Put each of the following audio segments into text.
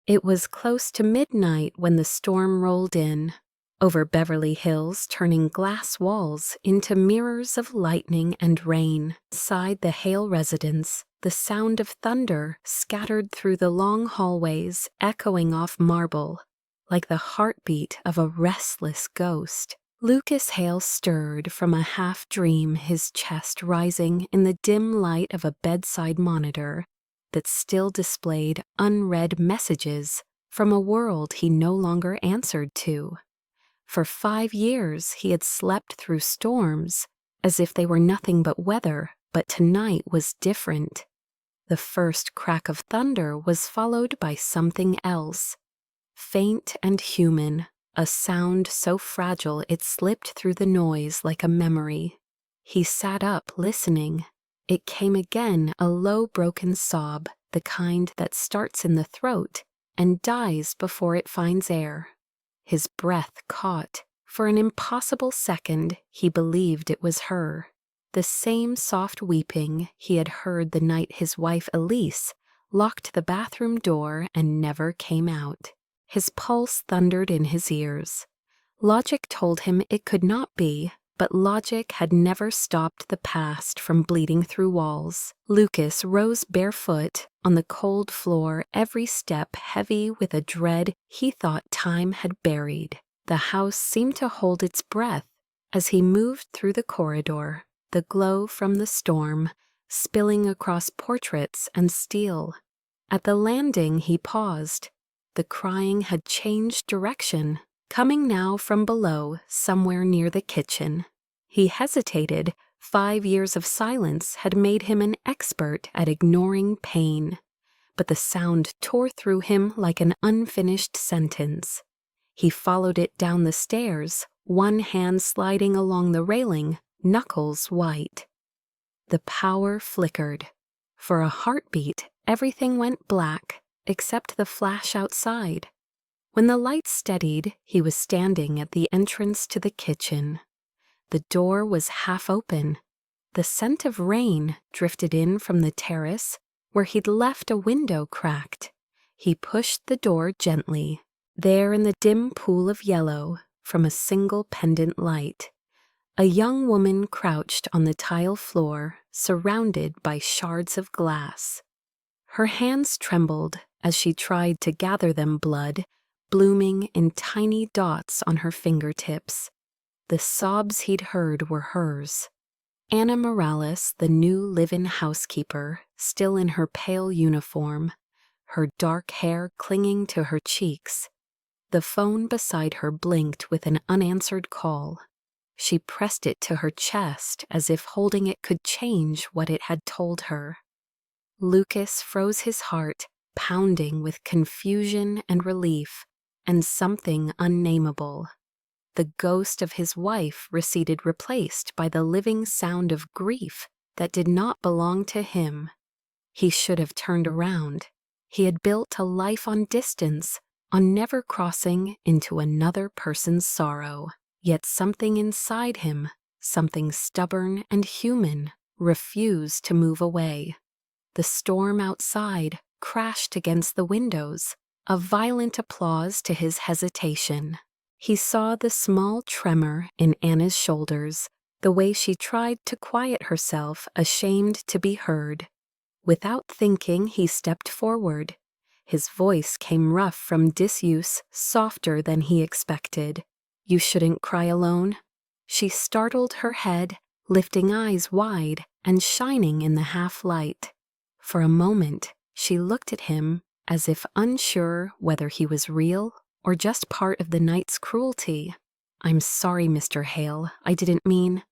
It was close to midnight when the storm rolled in, over Beverly Hills, turning glass walls into mirrors of lightning and rain. Inside the Hale residence, the sound of thunder scattered through the long hallways, echoing off marble, like the heartbeat of a restless ghost. Lucas Hale stirred from a half-dream, his chest rising in the dim light of a bedside monitor that still displayed unread messages from a world he no longer answered to. For 5 years he had slept through storms as if they were nothing but weather, but tonight was different. The first crack of thunder was followed by something else, faint and human, a sound so fragile it slipped through the noise like a memory. He sat up, listening. It came again, a low, broken sob, the kind that starts in the throat and dies before it finds air. His breath caught. For an impossible second, he believed it was her. The same soft weeping he had heard the night his wife Elise locked the bathroom door and never came out. His pulse thundered in his ears. Logic told him it could not be, but logic had never stopped the past from bleeding through walls. Lucas rose barefoot on the cold floor, every step heavy with a dread he thought time had buried. The house seemed to hold its breath as he moved through the corridor, the glow from the storm spilling across portraits and steel. At the landing he paused. The crying had changed direction, coming now from below, somewhere near the kitchen. He hesitated. 5 years of silence had made him an expert at ignoring pain, but the sound tore through him like an unfinished sentence. He followed it down the stairs, one hand sliding along the railing, knuckles white. The power flickered. For a heartbeat, everything went black, except the flash outside. When the light steadied, he was standing at the entrance to the kitchen. The door was half open. The scent of rain drifted in from the terrace, where he'd left a window cracked. He pushed the door gently. There in the dim pool of yellow, from a single pendant light, a young woman crouched on the tile floor, surrounded by shards of glass. Her hands trembled as she tried to gather them, blood blooming in tiny dots on her fingertips. The sobs he'd heard were hers. Anna Morales, the new live-in housekeeper, still in her pale uniform, her dark hair clinging to her cheeks. The phone beside her blinked with an unanswered call. She pressed it to her chest as if holding it could change what it had told her. Lucas froze, his heart pounding with confusion and relief, and something unnameable. The ghost of his wife receded, replaced by the living sound of grief that did not belong to him. He should have turned around. He had built a life on distance, on never crossing into another person's sorrow. Yet something inside him, something stubborn and human, refused to move away. The storm outside crashed against the windows, a violent applause to his hesitation. He saw the small tremor in Anna's shoulders, the way she tried to quiet herself, ashamed to be heard. Without thinking, he stepped forward. His voice came rough from disuse, softer than he expected. "You shouldn't cry alone." She startled her head, lifting eyes wide and shining in the half-light. For a moment, she looked at him as if unsure whether he was real or just part of the night's cruelty. "I'm sorry, Mr. Hale. I didn't mean—"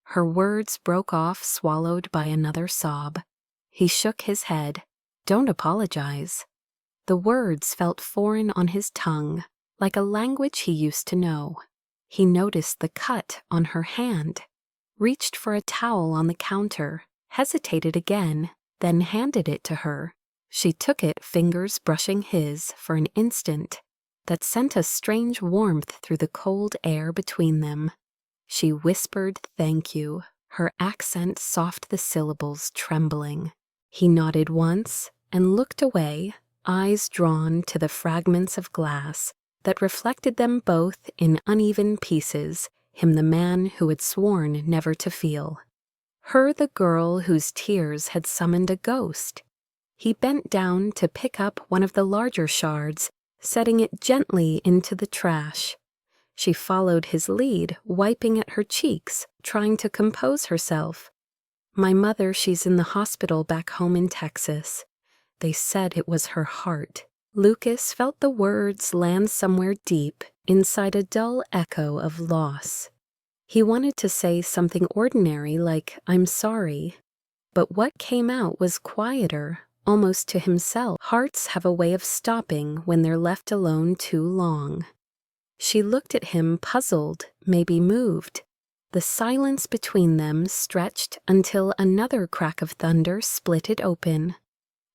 Her words broke off, swallowed by another sob. He shook his head. "Don't apologize." The words felt foreign on his tongue, like a language he used to know. He noticed the cut on her hand, reached for a towel on the counter, hesitated again, then handed it to her. She took it, fingers brushing his, for an instant that sent a strange warmth through the cold air between them. She whispered, "Thank you," her accent soft, the syllables trembling. He nodded once and looked away, eyes drawn to the fragments of glass that reflected them both in uneven pieces, him the man who had sworn never to feel. Her the girl whose tears had summoned a ghost. He bent down to pick up one of the larger shards, setting it gently into the trash. She followed his lead, wiping at her cheeks, trying to compose herself. My mother, she's in the hospital back home in Texas. They said it was her heart. Lucas felt the words land somewhere deep inside a dull echo of loss. He wanted to say something ordinary like, I'm sorry. But what came out was quieter, almost to himself. Hearts have a way of stopping when they're left alone too long. She looked at him puzzled, maybe moved. The silence between them stretched until another crack of thunder split it open.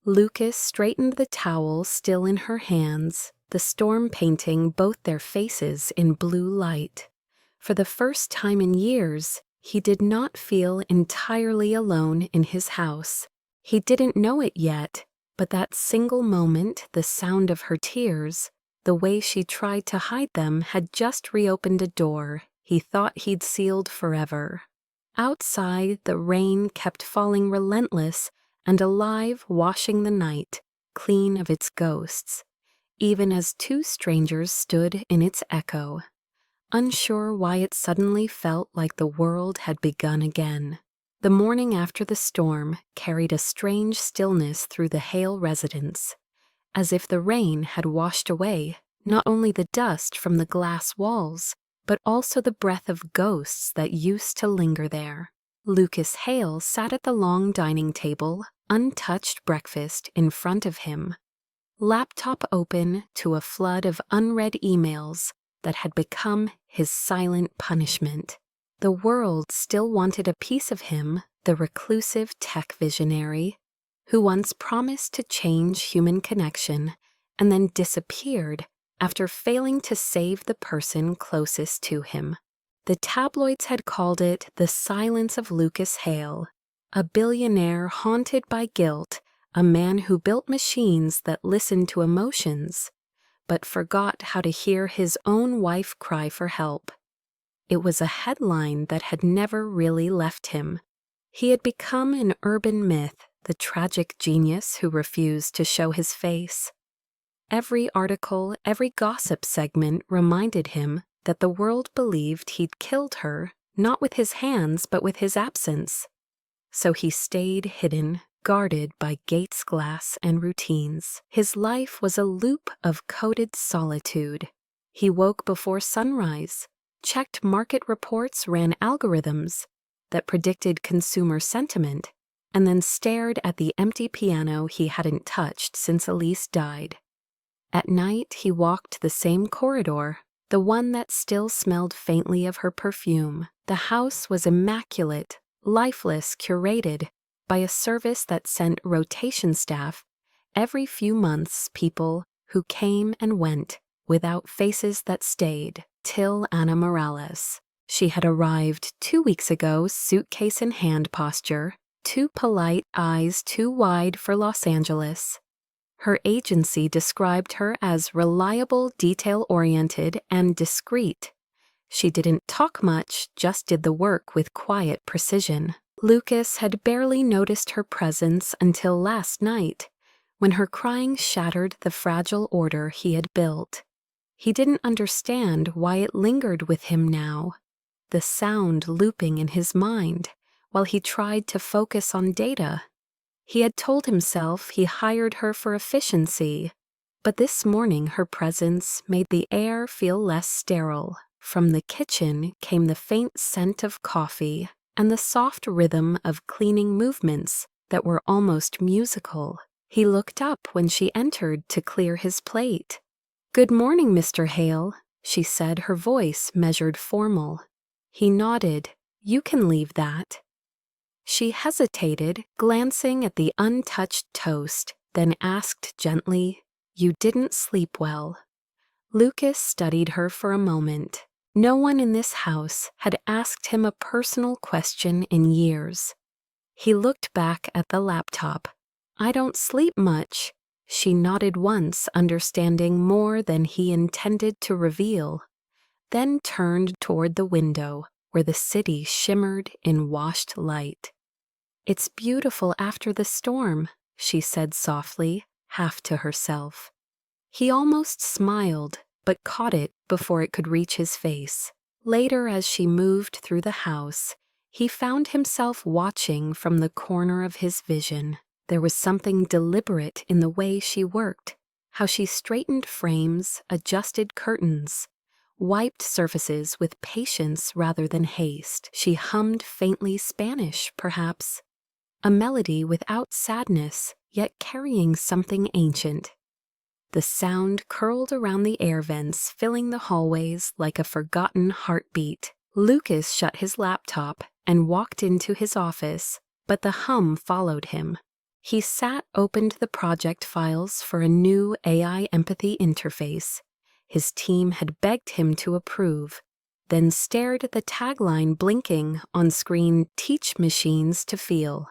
Lucas straightened the towel still in her hands, the storm painting both their faces in blue light. For the first time in years, he did not feel entirely alone in his house. He didn't know it yet, but that single moment, the sound of her tears, the way she tried to hide them had just reopened a door he thought he'd sealed forever. Outside, the rain kept falling relentless and alive, washing the night, clean of its ghosts, even as two strangers stood in its echo, unsure why it suddenly felt like the world had begun again. The morning after the storm carried a strange stillness through the Hale residence, as if the rain had washed away not only the dust from the glass walls, but also the breath of ghosts that used to linger there. Lucas Hale sat at the long dining table, untouched breakfast in front of him, laptop open to a flood of unread emails that had become his silent punishment. The world still wanted a piece of him, the reclusive tech visionary, who once promised to change human connection and then disappeared after failing to save the person closest to him. The tabloids had called it the silence of Lucas Hale, a billionaire haunted by guilt, a man who built machines that listened to emotions, but forgot how to hear his own wife cry for help. It was a headline that had never really left him. He had become an urban myth, the tragic genius who refused to show his face. Every article, every gossip segment reminded him that the world believed he'd killed her, not with his hands but with his absence. So he stayed hidden, guarded by gates glass and routines. His life was a loop of coded solitude. He woke before sunrise, checked market reports, ran algorithms that predicted consumer sentiment, and then stared at the empty piano he hadn't touched since Elise died. At night, he walked the same corridor, the one that still smelled faintly of her perfume. The house was immaculate, lifeless, curated by a service that sent rotation staff every few months, people who came and went without faces that stayed, till Anna Morales. She had arrived 2 weeks ago, suitcase in hand posture, too polite, eyes too wide for Los Angeles. Her agency described her as reliable, detail-oriented, and discreet. She didn't talk much, just did the work with quiet precision. Lucas had barely noticed her presence until last night, when her crying shattered the fragile order he had built. He didn't understand why it lingered with him now, the sound looping in his mind, while he tried to focus on data. He had told himself he hired her for efficiency, but this morning her presence made the air feel less sterile. From the kitchen came the faint scent of coffee and the soft rhythm of cleaning movements that were almost musical. He looked up when she entered to clear his plate. "Good morning, Mr. Hale," she said, her voice measured formal. He nodded. "You can leave that." She hesitated, glancing at the untouched toast, then asked gently, "You didn't sleep well." Lucas studied her for a moment. No one in this house had asked him a personal question in years. He looked back at the laptop. "I don't sleep much," She nodded once, understanding more than he intended to reveal, then turned toward the window where the city shimmered in washed light. "It's beautiful after the storm," she said softly, half to herself. He almost smiled, but caught it before it could reach his face. Later, as she moved through the house, he found himself watching from the corner of his vision. There was something deliberate in the way she worked, how she straightened frames, adjusted curtains, wiped surfaces with patience rather than haste. She hummed faintly Spanish, perhaps, a melody without sadness, yet carrying something ancient. The sound curled around the air vents, filling the hallways like a forgotten heartbeat. Lucas shut his laptop and walked into his office, but the hum followed him. He opened the project files for a new AI empathy interface. His team had begged him to approve, then stared at the tagline blinking on screen, "Teach machines to feel."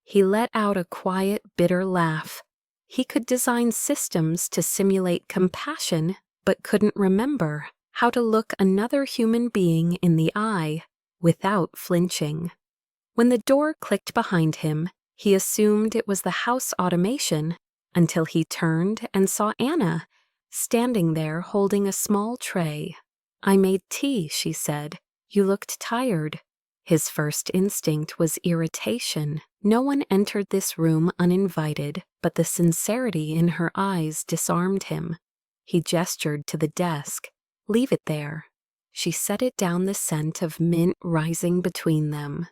He let out a quiet, bitter laugh. He could design systems to simulate compassion, but couldn't remember how to look another human being in the eye without flinching. When the door clicked behind him, he assumed it was the house automation until he turned and saw Anna standing there holding a small tray. "I made tea," she said. "You looked tired." His first instinct was irritation. No one entered this room uninvited, but the sincerity in her eyes disarmed him. He gestured to the desk. "Leave it there." She set it down, the scent of mint rising between them.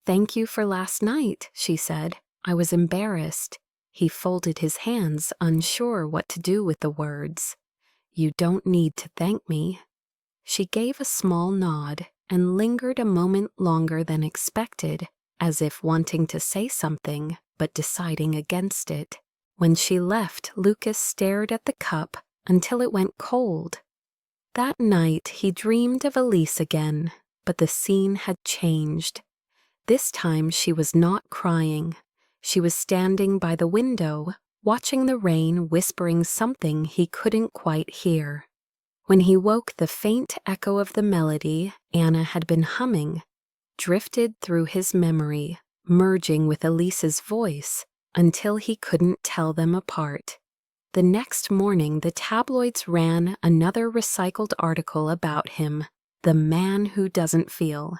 "Thank you for last night," she said. "I was embarrassed." He folded his hands, unsure what to do with the words. "You don't need to thank me." She gave a small nod and lingered a moment longer than expected, as if wanting to say something, but deciding against it. When she left, Lucas stared at the cup until it went cold. That night, he dreamed of Elise again, but the scene had changed. This time, she was not crying. She was standing by the window, watching the rain, whispering something he couldn't quite hear. When he woke, the faint echo of the melody Anna had been humming drifted through his memory, merging with Elise's voice until he couldn't tell them apart. The next morning, the tabloids ran another recycled article about him, "The Man Who Doesn't Feel."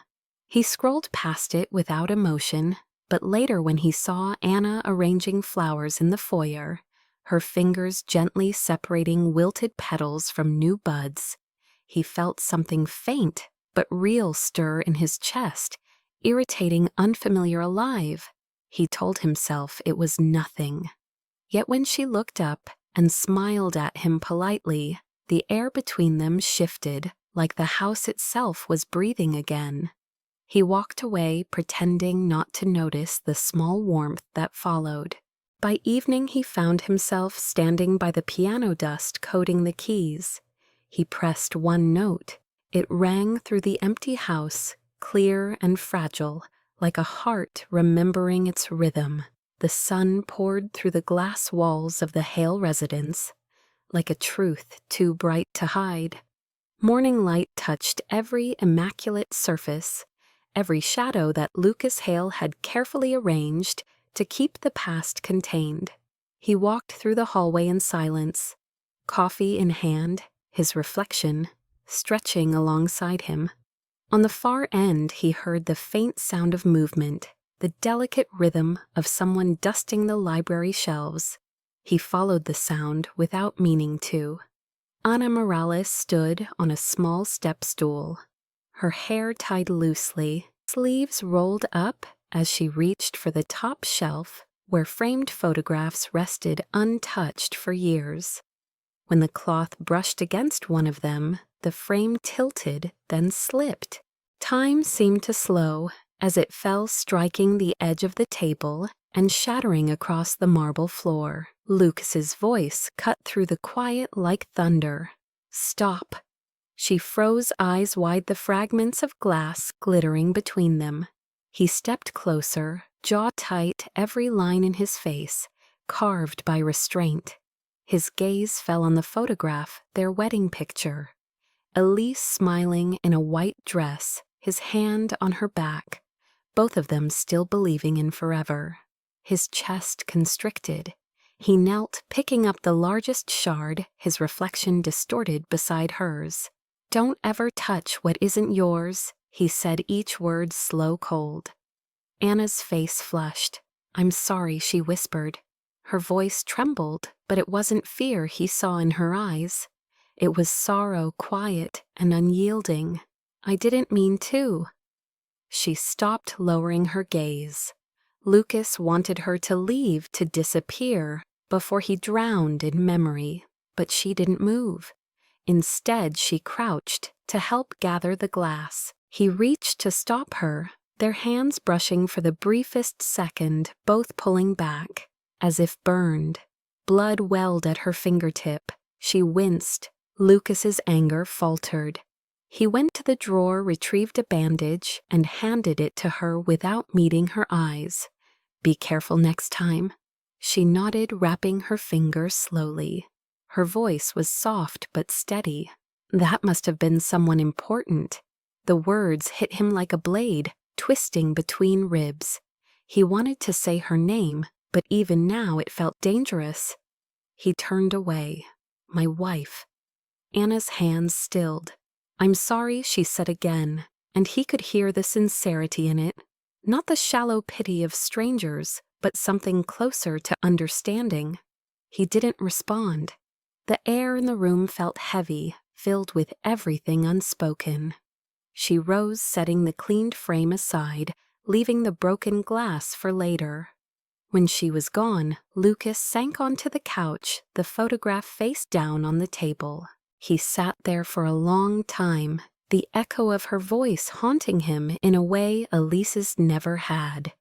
He scrolled past it without emotion, but later when he saw Anna arranging flowers in the foyer, her fingers gently separating wilted petals from new buds, he felt something faint but real stir in his chest, irritating, unfamiliar, alive. He told himself it was nothing. Yet when she looked up and smiled at him politely, the air between them shifted, like the house itself was breathing again. He walked away, pretending not to notice the small warmth that followed. By evening, he found himself standing by the piano dust, coding the keys. He pressed one note. It rang through the empty house, clear and fragile, like a heart remembering its rhythm. The sun poured through the glass walls of the Hale residence, like a truth too bright to hide. Morning light touched every immaculate surface, every shadow that Lucas Hale had carefully arranged to keep the past contained. He walked through the hallway in silence, coffee in hand, his reflection stretching alongside him. On the far end, he heard the faint sound of movement, the delicate rhythm of someone dusting the library shelves. He followed the sound without meaning to. Ana Morales stood on a small step stool, her hair tied loosely, sleeves rolled up as she reached for the top shelf where framed photographs rested untouched for years. When the cloth brushed against one of them, the frame tilted, then slipped. Time seemed to slow as it fell, striking the edge of the table and shattering across the marble floor. Lucas's voice cut through the quiet like thunder. "Stop." She froze, eyes wide, the fragments of glass glittering between them. He stepped closer, jaw tight, every line in his face carved by restraint. His gaze fell on the photograph, their wedding picture. Elise smiling in a white dress, his hand on her back, both of them still believing in forever. His chest constricted. He knelt, picking up the largest shard, his reflection distorted beside hers. "Don't ever touch what isn't yours," he said, each word slow cold. Anna's face flushed. "I'm sorry," she whispered. Her voice trembled, but it wasn't fear he saw in her eyes. It was sorrow, quiet and unyielding. "I didn't mean to." She stopped, lowering her gaze. Lucas wanted her to leave, to disappear, before he drowned in memory, but she didn't move. Instead, she crouched to help gather the glass. He reached to stop her, their hands brushing for the briefest second, both pulling back, as if burned. Blood welled at her fingertip. She winced. Lucas's anger faltered. He went to the drawer, retrieved a bandage, and handed it to her without meeting her eyes. "Be careful next time." She nodded, wrapping her finger slowly. Her voice was soft but steady. That must have been someone important. The words hit him like a blade, twisting between ribs. He wanted to say her name, but even now it felt dangerous. He turned away. "My wife." Anna's hands stilled. "I'm sorry," she said again, and he could hear the sincerity in it. Not the shallow pity of strangers, but something closer to understanding. He didn't respond. The air in the room felt heavy, filled with everything unspoken. She rose, setting the cleaned frame aside, leaving the broken glass for later. When she was gone, Lucas sank onto the couch, the photograph face down on the table. He sat there for a long time, the echo of her voice haunting him in a way Elise's never had.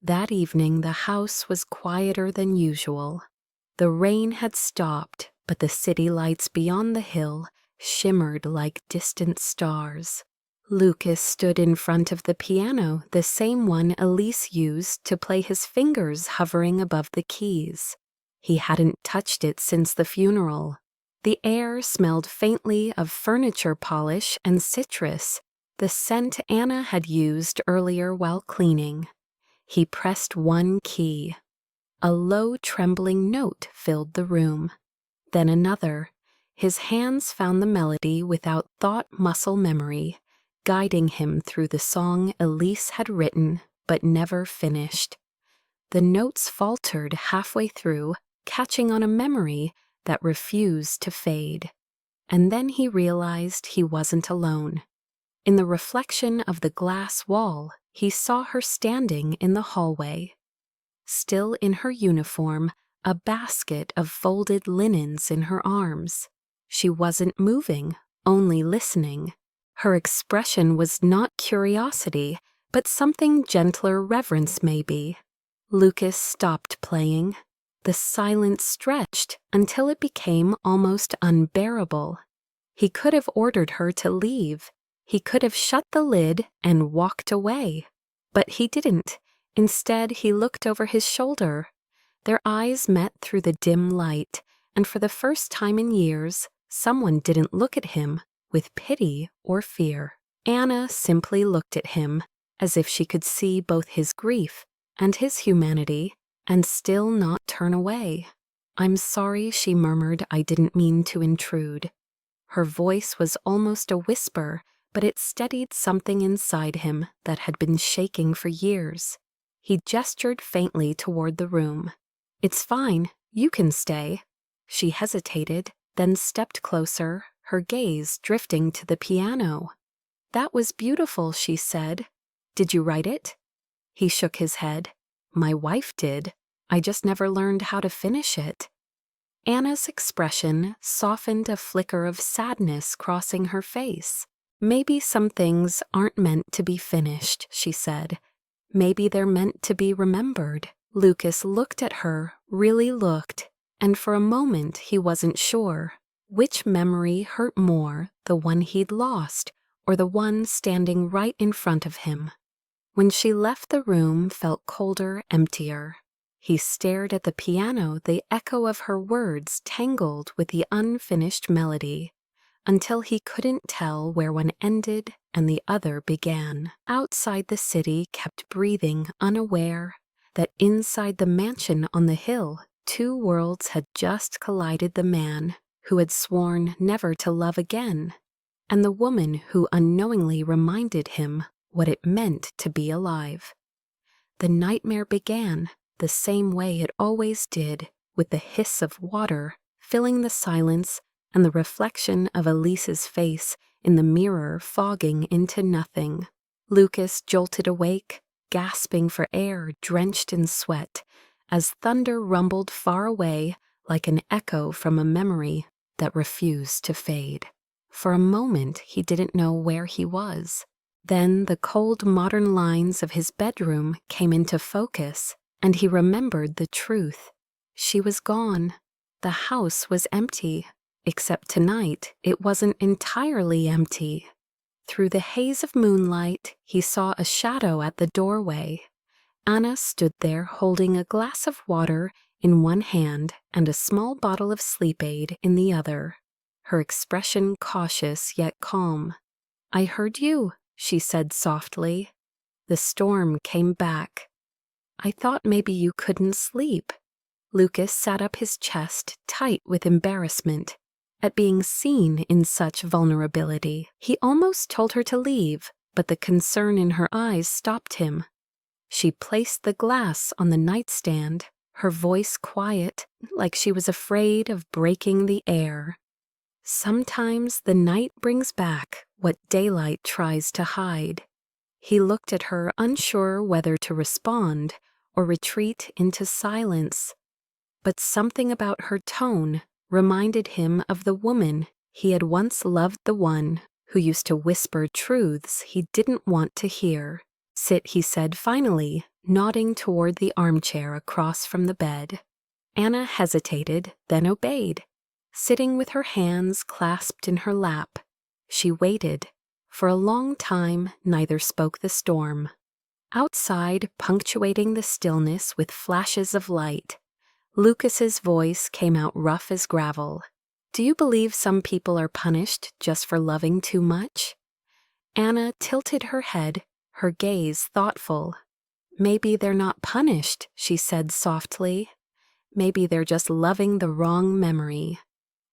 That evening the house was quieter than usual. The rain had stopped, but the city lights beyond the hill shimmered like distant stars. Lucas stood in front of the piano, the same one Elise used to play, his fingers hovering above the keys. He hadn't touched it since the funeral. The air smelled faintly of furniture polish and citrus, the scent Anna had used earlier while cleaning. He pressed one key. A low, trembling note filled the room. Then another. His hands found the melody without thought, muscle memory, guiding him through the song Elise had written but never finished. The notes faltered halfway through, catching on a memory that refused to fade. And then he realized he wasn't alone. In the reflection of the glass wall, he saw her standing in the hallway. Still in her uniform, a basket of folded linens in her arms. She wasn't moving, only listening. Her expression was not curiosity, but something gentler, reverence maybe. Lucas stopped playing. The silence stretched until it became almost unbearable. He could have ordered her to leave. He could have shut the lid and walked away. But he didn't. Instead, he looked over his shoulder. Their eyes met through the dim light, and for the first time in years, someone didn't look at him with pity or fear. Anna simply looked at him, as if she could see both his grief and his humanity, and still not turn away. "I'm sorry," she murmured. "I didn't mean to intrude." Her voice was almost a whisper, but it steadied something inside him that had been shaking for years. He gestured faintly toward the room. "It's fine. You can stay." She hesitated, then stepped closer, her gaze drifting to the piano. "That was beautiful," she said. "Did you write it?" He shook his head. "My wife did. I just never learned how to finish it." Anna's expression softened, a flicker of sadness crossing her face. "Maybe some things aren't meant to be finished," she said. "Maybe they're meant to be remembered." Lucas looked at her, really looked, and for a moment he wasn't sure. Which memory hurt more, the one he'd lost, or the one standing right in front of him? When she left, the room felt colder, emptier. He stared at the piano, the echo of her words tangled with the unfinished melody, until he couldn't tell where one ended and the other began. Outside the city kept breathing, unaware that inside the mansion on the hill, two worlds had just collided: the man who had sworn never to love again, and the woman who unknowingly reminded him what it meant to be alive. The nightmare began the same way it always did, with the hiss of water filling the silence and the reflection of Elise's face in the mirror fogging into nothing. Lucas jolted awake, gasping for air, drenched in sweat, as thunder rumbled far away like an echo from a memory that refused to fade. For a moment he didn't know where he was. Then the cold modern lines of his bedroom came into focus, and he remembered the truth. She was gone. The house was empty, except tonight it wasn't entirely empty. Through the haze of moonlight, he saw a shadow at the doorway. Anna stood there holding a glass of water in one hand and a small bottle of sleep aid in the other, her expression cautious yet calm. "I heard you," she said softly. The storm came back. "I thought maybe you couldn't sleep." Lucas sat up, his chest tight with embarrassment at being seen in such vulnerability. He almost told her to leave, but the concern in her eyes stopped him. She placed the glass on the nightstand, her voice quiet, like she was afraid of breaking the air. "Sometimes the night brings back what daylight tries to hide." He looked at her, unsure whether to respond or retreat into silence. But something about her tone reminded him of the woman he had once loved, the one who used to whisper truths he didn't want to hear. "Sit," he said finally, nodding toward the armchair across from the bed. Anna hesitated, then obeyed. Sitting with her hands clasped in her lap, she waited. For a long time, neither spoke. The storm outside, punctuating the stillness with flashes of light. Lucas's voice came out rough as gravel. "Do you believe some people are punished just for loving too much?" Anna tilted her head, her gaze thoughtful. "Maybe they're not punished," she said softly. "Maybe they're just loving the wrong memory."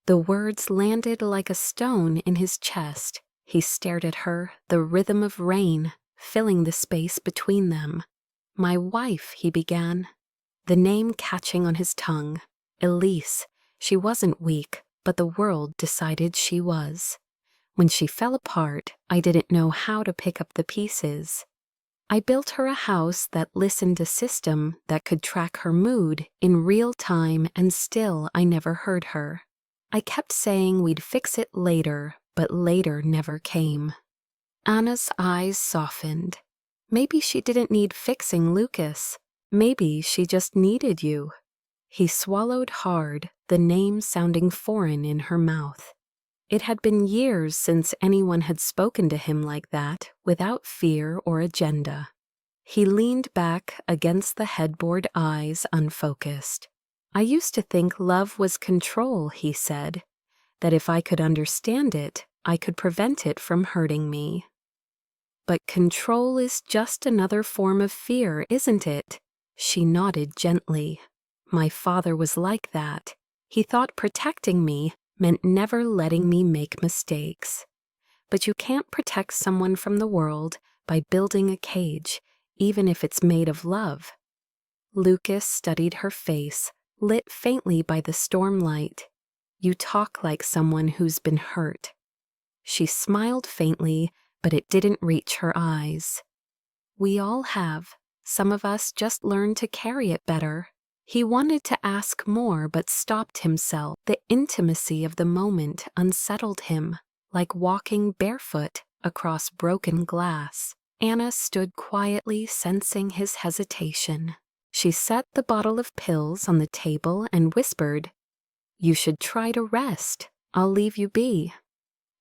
The words landed like a stone in his chest. He stared at her, the rhythm of rain filling the space between them. "My wife," he began, the name catching on his tongue. Elise. She wasn't weak, but the world decided she was. When she fell apart, I didn't know how to pick up the pieces. I built her a house that listened, a system that could track her mood in real time, and still I never heard her. I kept saying we'd fix it later, but later never came. Anna's eyes softened. "Maybe she didn't need fixing, Lucas. Maybe she just needed you." He swallowed hard, the name sounding foreign in her mouth. It had been years since anyone had spoken to him like that, without fear or agenda. He leaned back against the headboard, eyes unfocused. "I used to think love was control," he said, "that if I could understand it, I could prevent it from hurting me." "But control is just another form of fear, isn't it?" She nodded gently. "My father was like that. He thought protecting me meant never letting me make mistakes. But you can't protect someone from the world by building a cage, even if it's made of love." Lucas studied her face, lit faintly by the storm light. "You talk like someone who's been hurt." She smiled faintly, but it didn't reach her eyes. "We all have. Some of us just learn to carry it better." He wanted to ask more, but stopped himself. The intimacy of the moment unsettled him, like walking barefoot across broken glass. Anna stood quietly, sensing his hesitation. She set the bottle of pills on the table and whispered, "You should try to rest. I'll leave you be."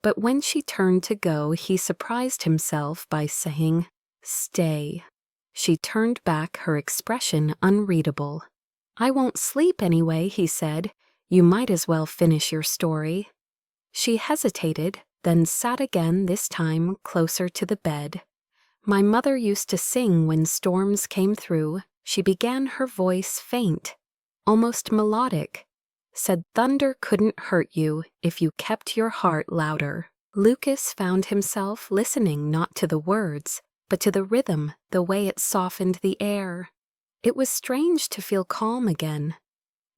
But when she turned to go, he surprised himself by saying, "Stay." She turned back, her expression unreadable. "I won't sleep anyway," he said. "You might as well finish your story." She hesitated, then sat again, this time closer to the bed. "My mother used to sing when storms came through." She began, her voice faint, almost melodic. "Said thunder couldn't hurt you if you kept your heart louder." Lucas found himself listening not to the words, but to the rhythm, the way it softened the air. It was strange to feel calm again.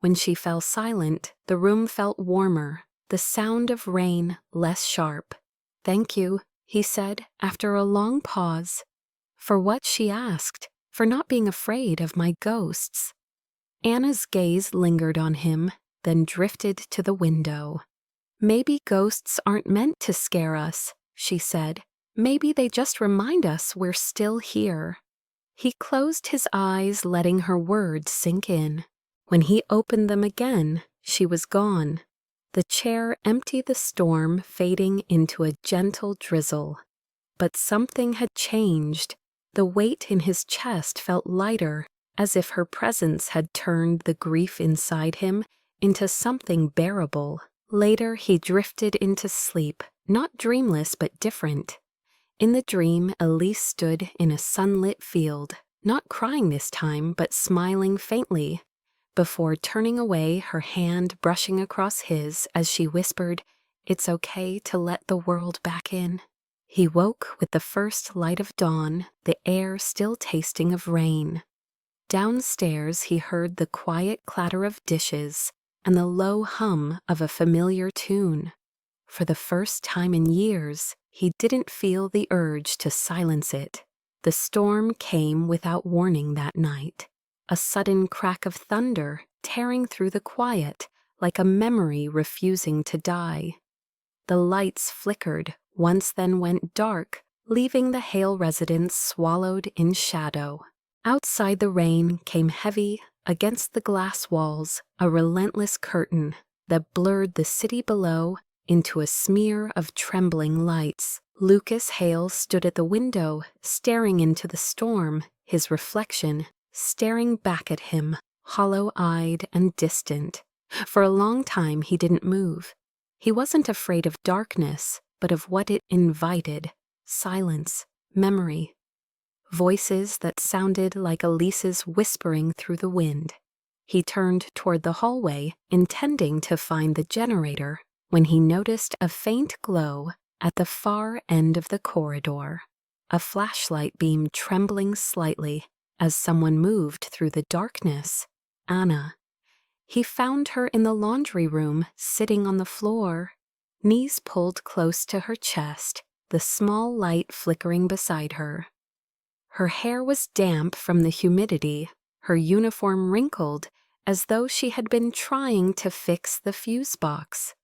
When she fell silent, the room felt warmer, the sound of rain less sharp. "Thank you," he said after a long pause. "For what?" she asked. "For not being afraid of my ghosts." Anna's gaze lingered on him, then drifted to the window. "Maybe ghosts aren't meant to scare us," she said. "Maybe they just remind us we're still here." He closed his eyes, letting her words sink in. When he opened them again, she was gone. The chair empty, the storm fading into a gentle drizzle. But something had changed. The weight in his chest felt lighter, as if her presence had turned the grief inside him into something bearable. Later he drifted into sleep, not dreamless but different. In the dream, Elise stood in a sunlit field, not crying this time, but smiling faintly, before turning away, her hand brushing across his as she whispered, "It's okay to let the world back in." He woke with the first light of dawn, the air still tasting of rain. Downstairs he heard the quiet clatter of dishes and the low hum of a familiar tune. For the first time in years, he didn't feel the urge to silence it. The storm came without warning that night, a sudden crack of thunder tearing through the quiet like a memory refusing to die. The lights flickered, once then went dark, leaving the Hale residence swallowed in shadow. Outside, the rain came heavy against the glass walls, a relentless curtain that blurred the city below into a smear of trembling lights. Lucas Hale stood at the window, staring into the storm, his reflection staring back at him, hollow-eyed and distant. For a long time he didn't move. He wasn't afraid of darkness, but of what it invited: silence, memory, voices that sounded like Elise's whispering through the wind. He turned toward the hallway, intending to find the generator, when he noticed a faint glow at the far end of the corridor, a flashlight beam trembling slightly as someone moved through the darkness. Anna. He found her in the laundry room, sitting on the floor, knees pulled close to her chest, the small light flickering beside her. Her hair was damp from the humidity, her uniform wrinkled, as though she had been trying to fix the fuse box.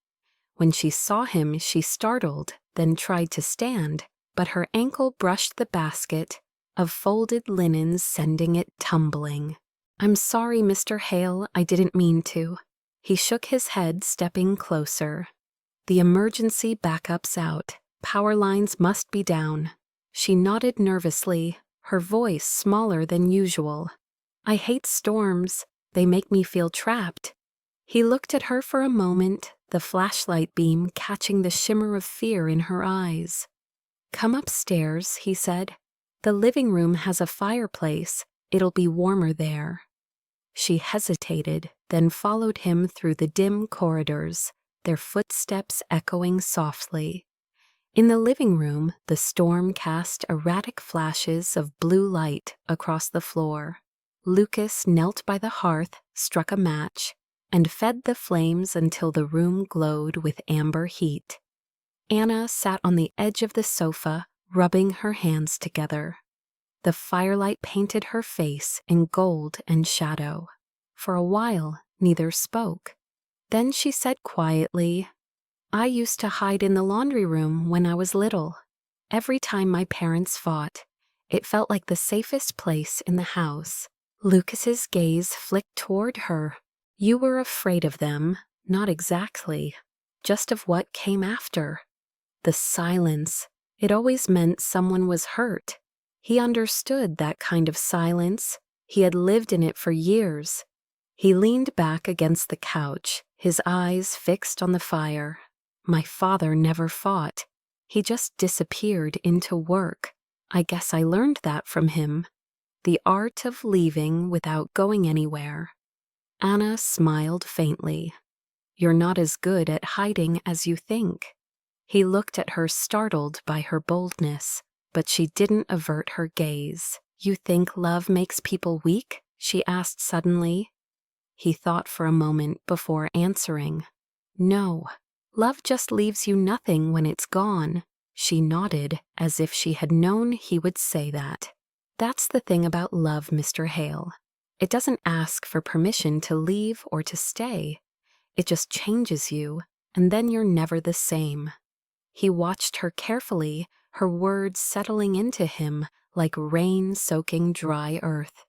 When she saw him, she startled, then tried to stand, but her ankle brushed the basket of folded linens, sending it tumbling. "I'm sorry, Mr. Hale, I didn't mean to." He shook his head, stepping closer. "The emergency backup's out. Power lines must be down." She nodded nervously, her voice smaller than usual. "I hate storms. They make me feel trapped." He looked at her for a moment, the flashlight beam catching the shimmer of fear in her eyes. "Come upstairs," he said. "The living room has a fireplace. It'll be warmer there." She hesitated, then followed him through the dim corridors, their footsteps echoing softly. In the living room, the storm cast erratic flashes of blue light across the floor. Lucas knelt by the hearth, struck a match, and fed the flames until the room glowed with amber heat. Anna sat on the edge of the sofa, rubbing her hands together. The firelight painted her face in gold and shadow. For a while, neither spoke. Then she said quietly, "I used to hide in the laundry room when I was little. Every time my parents fought, it felt like the safest place in the house." Lucas's gaze flicked toward her. "You were afraid of them, not exactly, just of what came after. The silence. It always meant someone was hurt." He understood that kind of silence. He had lived in it for years. He leaned back against the couch, his eyes fixed on the fire. My father never fought. He just disappeared into work. I guess I learned that from him. The art of leaving without going anywhere. Anna smiled faintly. You're not as good at hiding as you think. He looked at her, startled by her boldness, but she didn't avert her gaze. You think love makes people weak? She asked suddenly. He thought for a moment before answering. No, love just leaves you nothing when it's gone. She nodded, as if she had known he would say that. That's the thing about love, Mr. Hale. It doesn't ask for permission to leave or to stay. It just changes you, and then you're never the same. He watched her carefully, her words settling into him like rain soaking dry earth.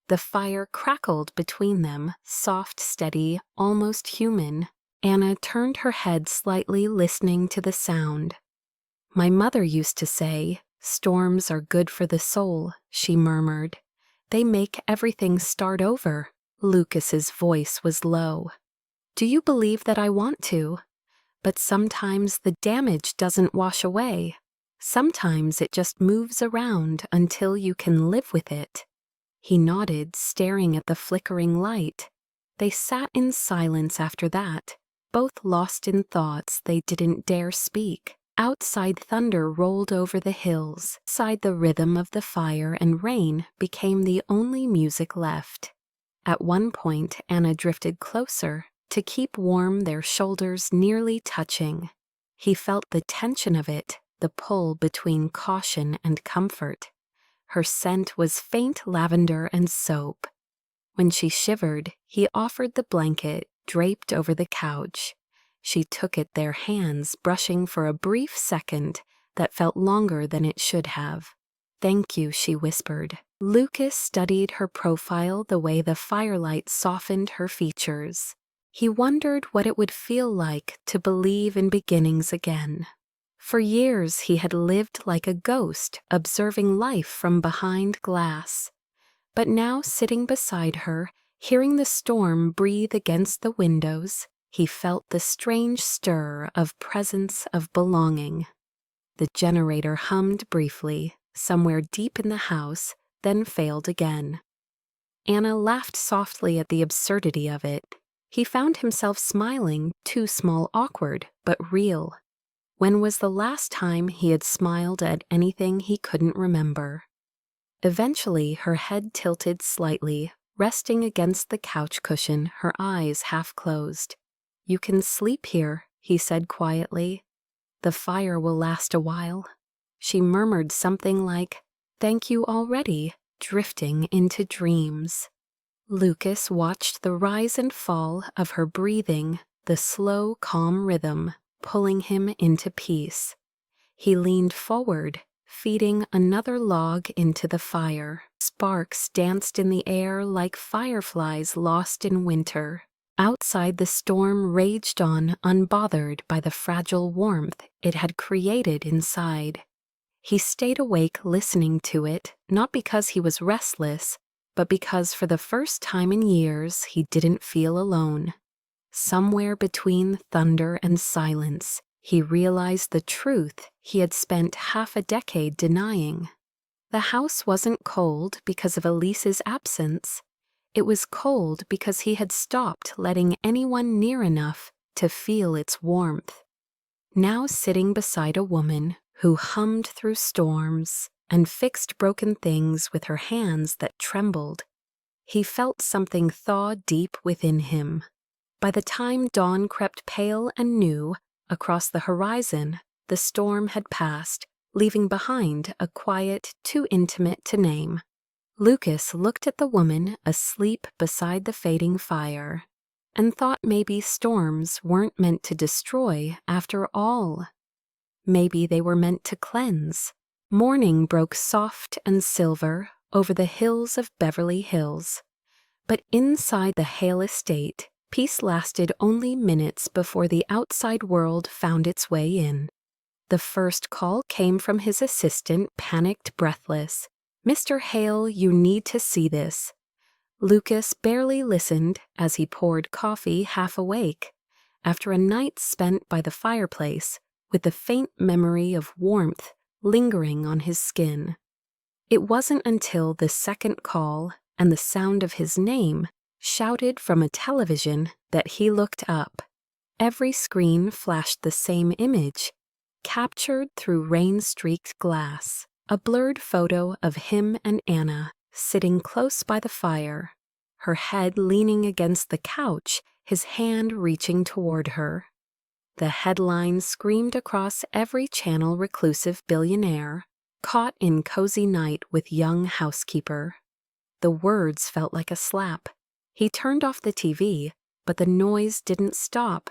The fire crackled between them, soft, steady, almost human. Anna turned her head slightly, listening to the sound. My mother used to say, storms are good for the soul, she murmured. They make everything start over. Lucas's voice was low. Do you believe that I want to? But sometimes the damage doesn't wash away. Sometimes it just moves around until you can live with it. He nodded, staring at the flickering light. They sat in silence after that, both lost in thoughts they didn't dare speak. Outside, thunder rolled over the hills. Inside, the rhythm of the fire and rain became the only music left. At one point, Anna drifted closer to keep warm, their shoulders nearly touching. He felt the tension of it, the pull between caution and comfort. Her scent was faint lavender and soap. When she shivered, he offered the blanket draped over the couch. She took it, their hands brushing for a brief second that felt longer than it should have. Thank you, she whispered. Lucas studied her profile, the way the firelight softened her features. He wondered what it would feel like to believe in beginnings again. For years he had lived like a ghost, observing life from behind glass. But now, sitting beside her, hearing the storm breathe against the windows, he felt the strange stir of presence, of belonging. The generator hummed briefly, somewhere deep in the house, then failed again. Anna laughed softly at the absurdity of it. He found himself smiling, too small, awkward, but real. When was the last time he had smiled at anything he couldn't remember? Eventually, her head tilted slightly, resting against the couch cushion, her eyes half closed. You can sleep here, he said quietly. The fire will last a while. She murmured something like, thank you already, drifting into dreams. Lucas watched the rise and fall of her breathing, the slow, calm rhythm, pulling him into peace. He leaned forward, feeding another log into the fire. Sparks danced in the air like fireflies lost in winter. Outside, the storm raged on, unbothered by the fragile warmth it had created inside. He stayed awake listening to it, not because he was restless, but because for the first time in years he didn't feel alone. Somewhere between thunder and silence, he realized the truth he had spent half a decade denying. The house wasn't cold because of Elise's absence. It was cold because he had stopped letting anyone near enough to feel its warmth. Now, sitting beside a woman who hummed through storms and fixed broken things with her hands that trembled, he felt something thaw deep within him. By the time dawn crept pale and new across the horizon, the storm had passed, leaving behind a quiet too intimate to name. Lucas looked at the woman asleep beside the fading fire and thought maybe storms weren't meant to destroy after all. Maybe they were meant to cleanse. Morning broke soft and silver over the hills of Beverly Hills. But inside the Hale estate, peace lasted only minutes before the outside world found its way in. The first call came from his assistant, panicked, breathless. Mr. Hale, you need to see this. Lucas barely listened as he poured coffee half awake, after a night spent by the fireplace with the faint memory of warmth lingering on his skin. It wasn't until the second call and the sound of his name shouted from a television that he looked up. Every screen flashed the same image, captured through rain-streaked glass, a blurred photo of him and Anna sitting close by the fire, her head leaning against the couch, his hand reaching toward her. The headline screamed across every channel: reclusive billionaire, caught in cozy night with young housekeeper. The words felt like a slap. He turned off the TV, but the noise didn't stop.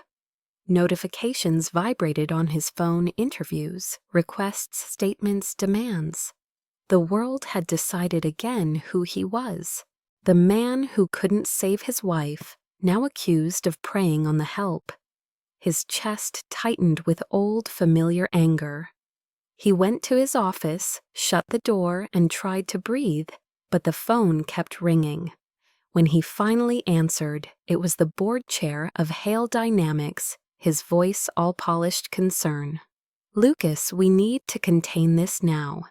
Notifications vibrated on his phone: interviews, requests, statements, demands. The world had decided again who he was. The man who couldn't save his wife, now accused of preying on the help. His chest tightened with old familiar anger. He went to his office, shut the door, and tried to breathe, but the phone kept ringing. When he finally answered, it was the board chair of Hale Dynamics, his voice all polished concern. "Lucas, we need to contain this now.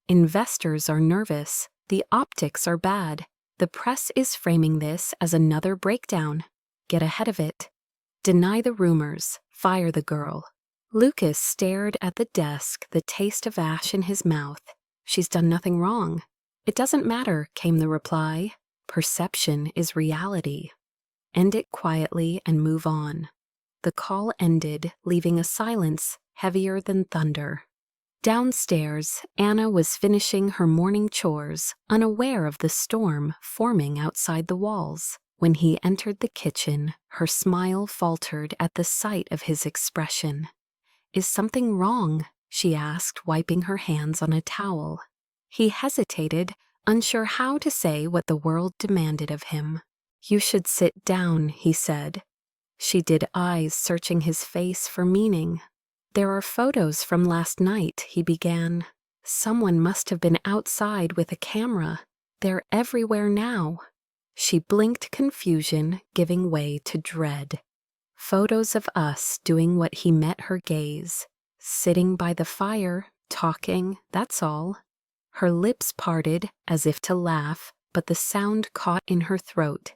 Investors are nervous. The optics are bad. The press is framing this as another breakdown. Get ahead of it. Deny the rumors. Fire the girl." Lucas stared at the desk, the taste of ash in his mouth. "She's done nothing wrong." "It doesn't matter," came the reply. "Perception is reality. End it quietly and move on." The call ended, leaving a silence heavier than thunder. Downstairs, Anna was finishing her morning chores, unaware of the storm forming outside the walls. When he entered the kitchen, her smile faltered at the sight of his expression. "Is something wrong?" she asked, wiping her hands on a towel. He hesitated, unsure how to say what the world demanded of him. "You should sit down," he said. She did, eyes searching his face for meaning. "There are photos from last night," he began. "Someone must have been outside with a camera. They're everywhere now." She blinked, confusion giving way to dread. Photos of us doing what he met her gaze. Sitting by the fire, talking, that's all. Her lips parted as if to laugh, but the sound caught in her throat.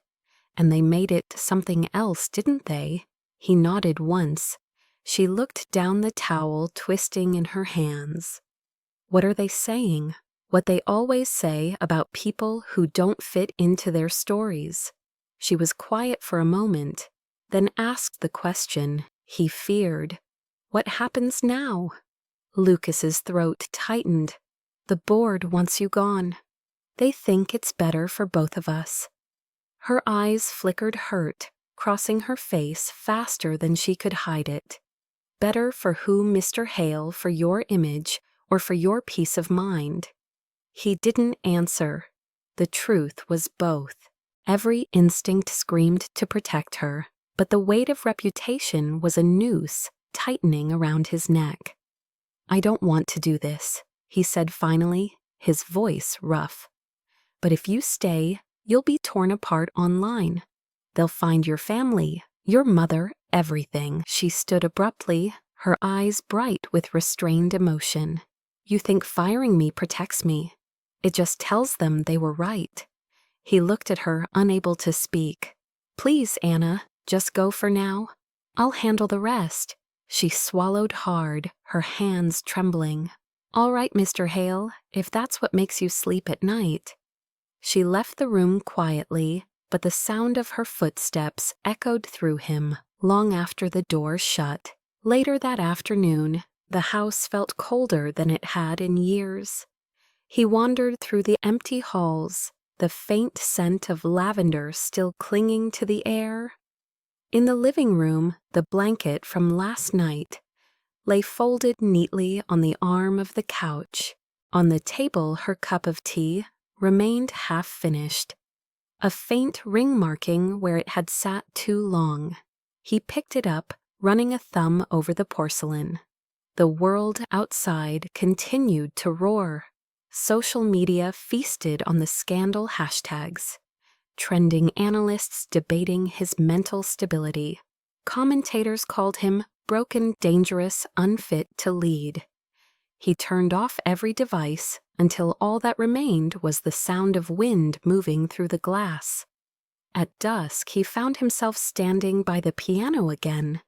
"And they made it something else, didn't they?" He nodded once. She looked down the towel, twisting in her hands. "What are they saying?" "What they always say about people who don't fit into their stories." She was quiet for a moment, then asked the question he feared. "What happens now?" Lucas's throat tightened. "The board wants you gone. They think it's better for both of us." Her eyes flickered hurt, crossing her face faster than she could hide it. "Better for who, Mr. Hale? For your image or for your peace of mind?" He didn't answer. The truth was both. Every instinct screamed to protect her, but the weight of reputation was a noose tightening around his neck. "I don't want to do this," he said finally, his voice rough. "But if you stay, you'll be torn apart online. They'll find your family, your mother, everything." She stood abruptly, her eyes bright with restrained emotion. "You think firing me protects me? It just tells them they were right." He looked at her, unable to speak. "Please, Anna, just go for now. I'll handle the rest." She swallowed hard, her hands trembling. "All right, Mr. Hale, if that's what makes you sleep at night." She left the room quietly, but the sound of her footsteps echoed through him long after the door shut. Later that afternoon, the house felt colder than it had in years. He wandered through the empty halls, the faint scent of lavender still clinging to the air. In the living room, the blanket from last night lay folded neatly on the arm of the couch. On the table, her cup of tea remained half-finished, a faint ring marking where it had sat too long. He picked it up, running a thumb over the porcelain. The world outside continued to roar. Social media feasted on the scandal hashtags. trending analysts debating his mental stability. Commentators called him broken, dangerous, unfit to lead. He turned off every device until all that remained was the sound of wind moving through the glass. At dusk, he found himself standing by the piano again.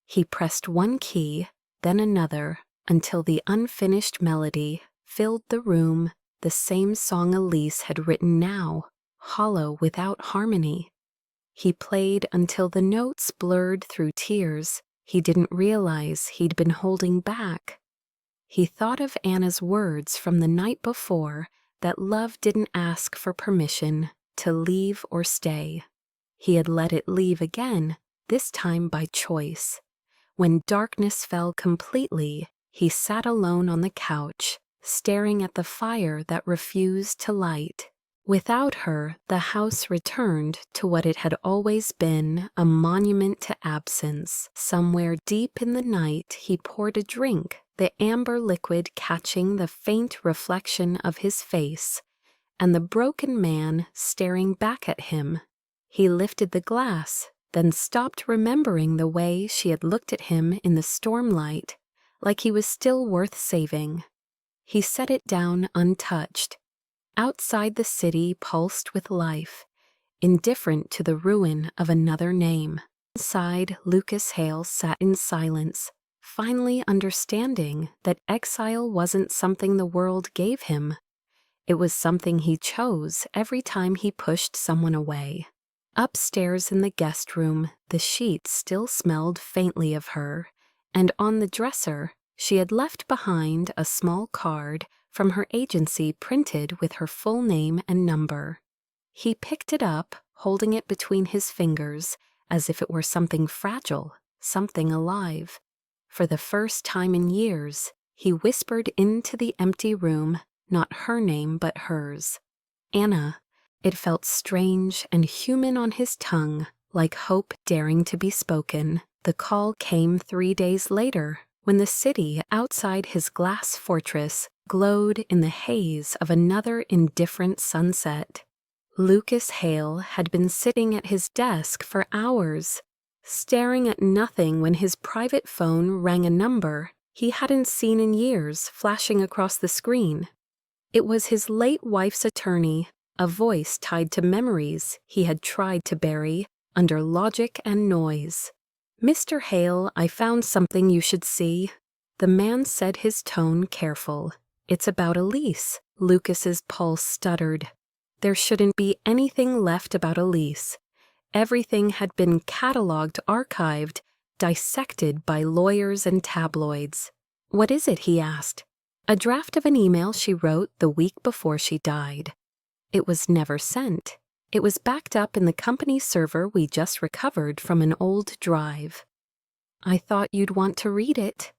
He pressed one key, then another, until the unfinished melody filled the room, the same song Elise had written now, hollow without harmony. He played until the notes blurred through tears he didn't realize he'd been holding back. He thought of Anna's words from the night before that love didn't ask for permission to leave or stay. He had let it leave again, this time by choice. When darkness fell completely, he sat alone on the couch, staring at the fire that refused to light. Without her, the house returned to what it had always been, a monument to absence. Somewhere deep in the night, he poured a drink, the amber liquid catching the faint reflection of his face, and the broken man staring back at him. He lifted the glass, then stopped, remembering the way she had looked at him in the stormlight, like he was still worth saving. He set it down untouched. Outside, the city pulsed with life, indifferent to the ruin of another name. Inside, Lucas Hale sat in silence, finally understanding that exile wasn't something the world gave him. It was something he chose every time he pushed someone away. Upstairs in the guest room, the sheets still smelled faintly of her, and on the dresser, she had left behind a small card from her agency printed with her full name and number. He picked it up, holding it between his fingers as if it were something fragile, something alive. For the first time in years, he whispered into the empty room, not her name but hers. Anna. It felt strange and human on his tongue, like hope daring to be spoken. The call came 3 days later, when the city outside his glass fortress glowed in the haze of another indifferent sunset. Lucas Hale had been sitting at his desk for hours, staring at nothing when his private phone rang a number he hadn't seen in years flashing across the screen. It was his late wife's attorney, a voice tied to memories he had tried to bury under logic and noise. "Mr. Hale, I found something you should see." The man said, his tone careful. "It's about Elise." Lucas's pulse stuttered. There shouldn't be anything left about Elise. Everything had been catalogued, archived, dissected by lawyers and tabloids. "What is it?" he asked. "A draft of an email she wrote the week before she died. It was never sent. It was backed up in the company server we just recovered from an old drive. I thought you'd want to read it."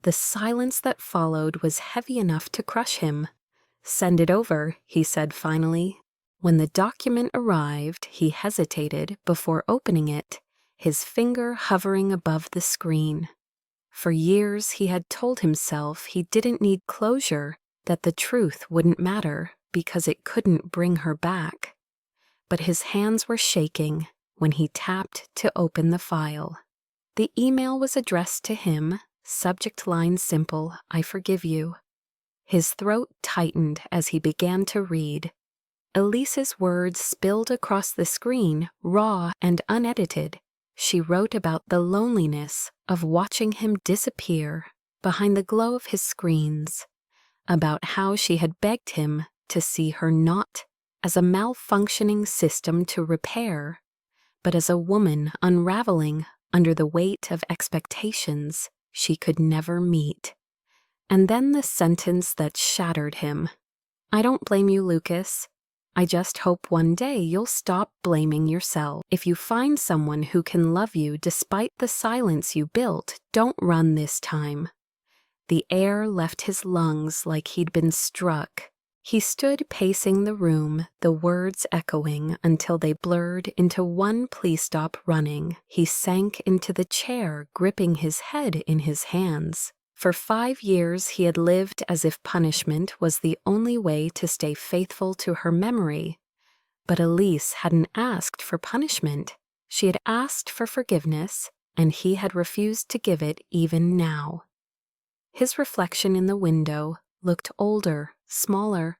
The silence that followed was heavy enough to crush him. "Send it over," he said finally. When the document arrived, he hesitated before opening it, his finger hovering above the screen. For years he had told himself he didn't need closure, that the truth wouldn't matter because it couldn't bring her back. But his hands were shaking when he tapped to open the file. The email was addressed to him, subject line simple, "I forgive you." His throat tightened as he began to read. Elise's words spilled across the screen, raw and unedited. She wrote about the loneliness of watching him disappear behind the glow of his screens, about how she had begged him to see her not as a malfunctioning system to repair, but as a woman unraveling under the weight of expectations she could never meet. And then the sentence that shattered him. "I don't blame you, Lucas. I just hope one day you'll stop blaming yourself. If you find someone who can love you despite the silence you built, don't run this time." The air left his lungs like he'd been struck. He stood pacing the room, the words echoing until they blurred into one "please stop running." He sank into the chair, gripping his head in his hands. For 5 years he had lived as if punishment was the only way to stay faithful to her memory. But Elise hadn't asked for punishment. She had asked for forgiveness, and he had refused to give it even now. His reflection in the window looked older, smaller.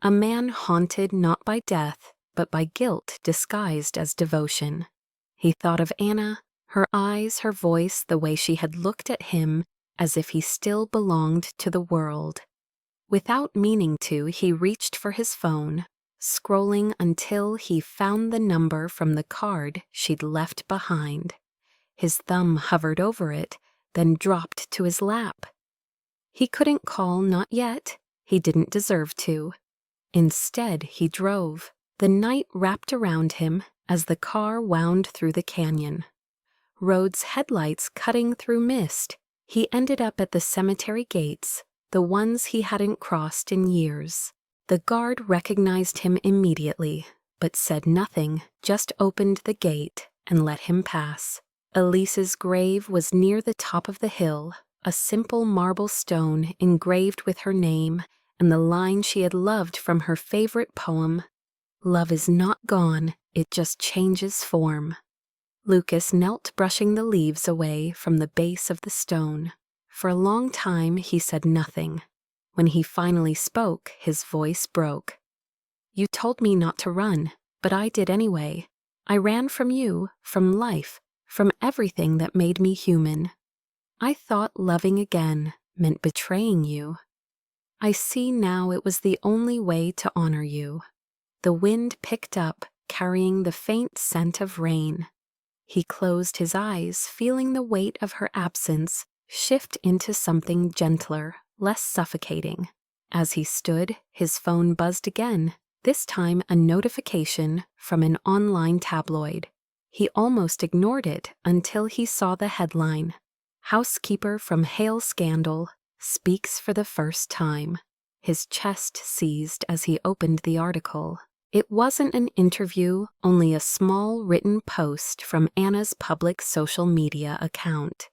A man haunted not by death, but by guilt disguised as devotion. He thought of Anna, her eyes, her voice, the way she had looked at him, as if he still belonged to the world. Without meaning to, he reached for his phone, scrolling until he found the number from the card she'd left behind. His thumb hovered over it, then dropped to his lap. He couldn't call, not yet. He didn't deserve to. Instead, he drove. The night wrapped around him as the car wound through the canyon. Road's headlights cutting through mist, he ended up at the cemetery gates, the ones he hadn't crossed in years. The guard recognized him immediately, but said nothing, just opened the gate and let him pass. Elise's grave was near the top of the hill, a simple marble stone engraved with her name and the line she had loved from her favorite poem, "Love is not gone, it just changes form." Lucas knelt, brushing the leaves away from the base of the stone. For a long time he said nothing. When he finally spoke, his voice broke. "You told me not to run, but I did anyway. I ran from you, from life, from everything that made me human. I thought loving again meant betraying you. I see now it was the only way to honor you." The wind picked up, carrying the faint scent of rain. He closed his eyes, feeling the weight of her absence shift into something gentler, less suffocating. As he stood, his phone buzzed again, this time a notification from an online tabloid. He almost ignored it until he saw the headline, "Housekeeper from Hale Scandal speaks for the first time." His chest seized as he opened the article. It wasn't an interview, only a small written post from Anna's public social media account.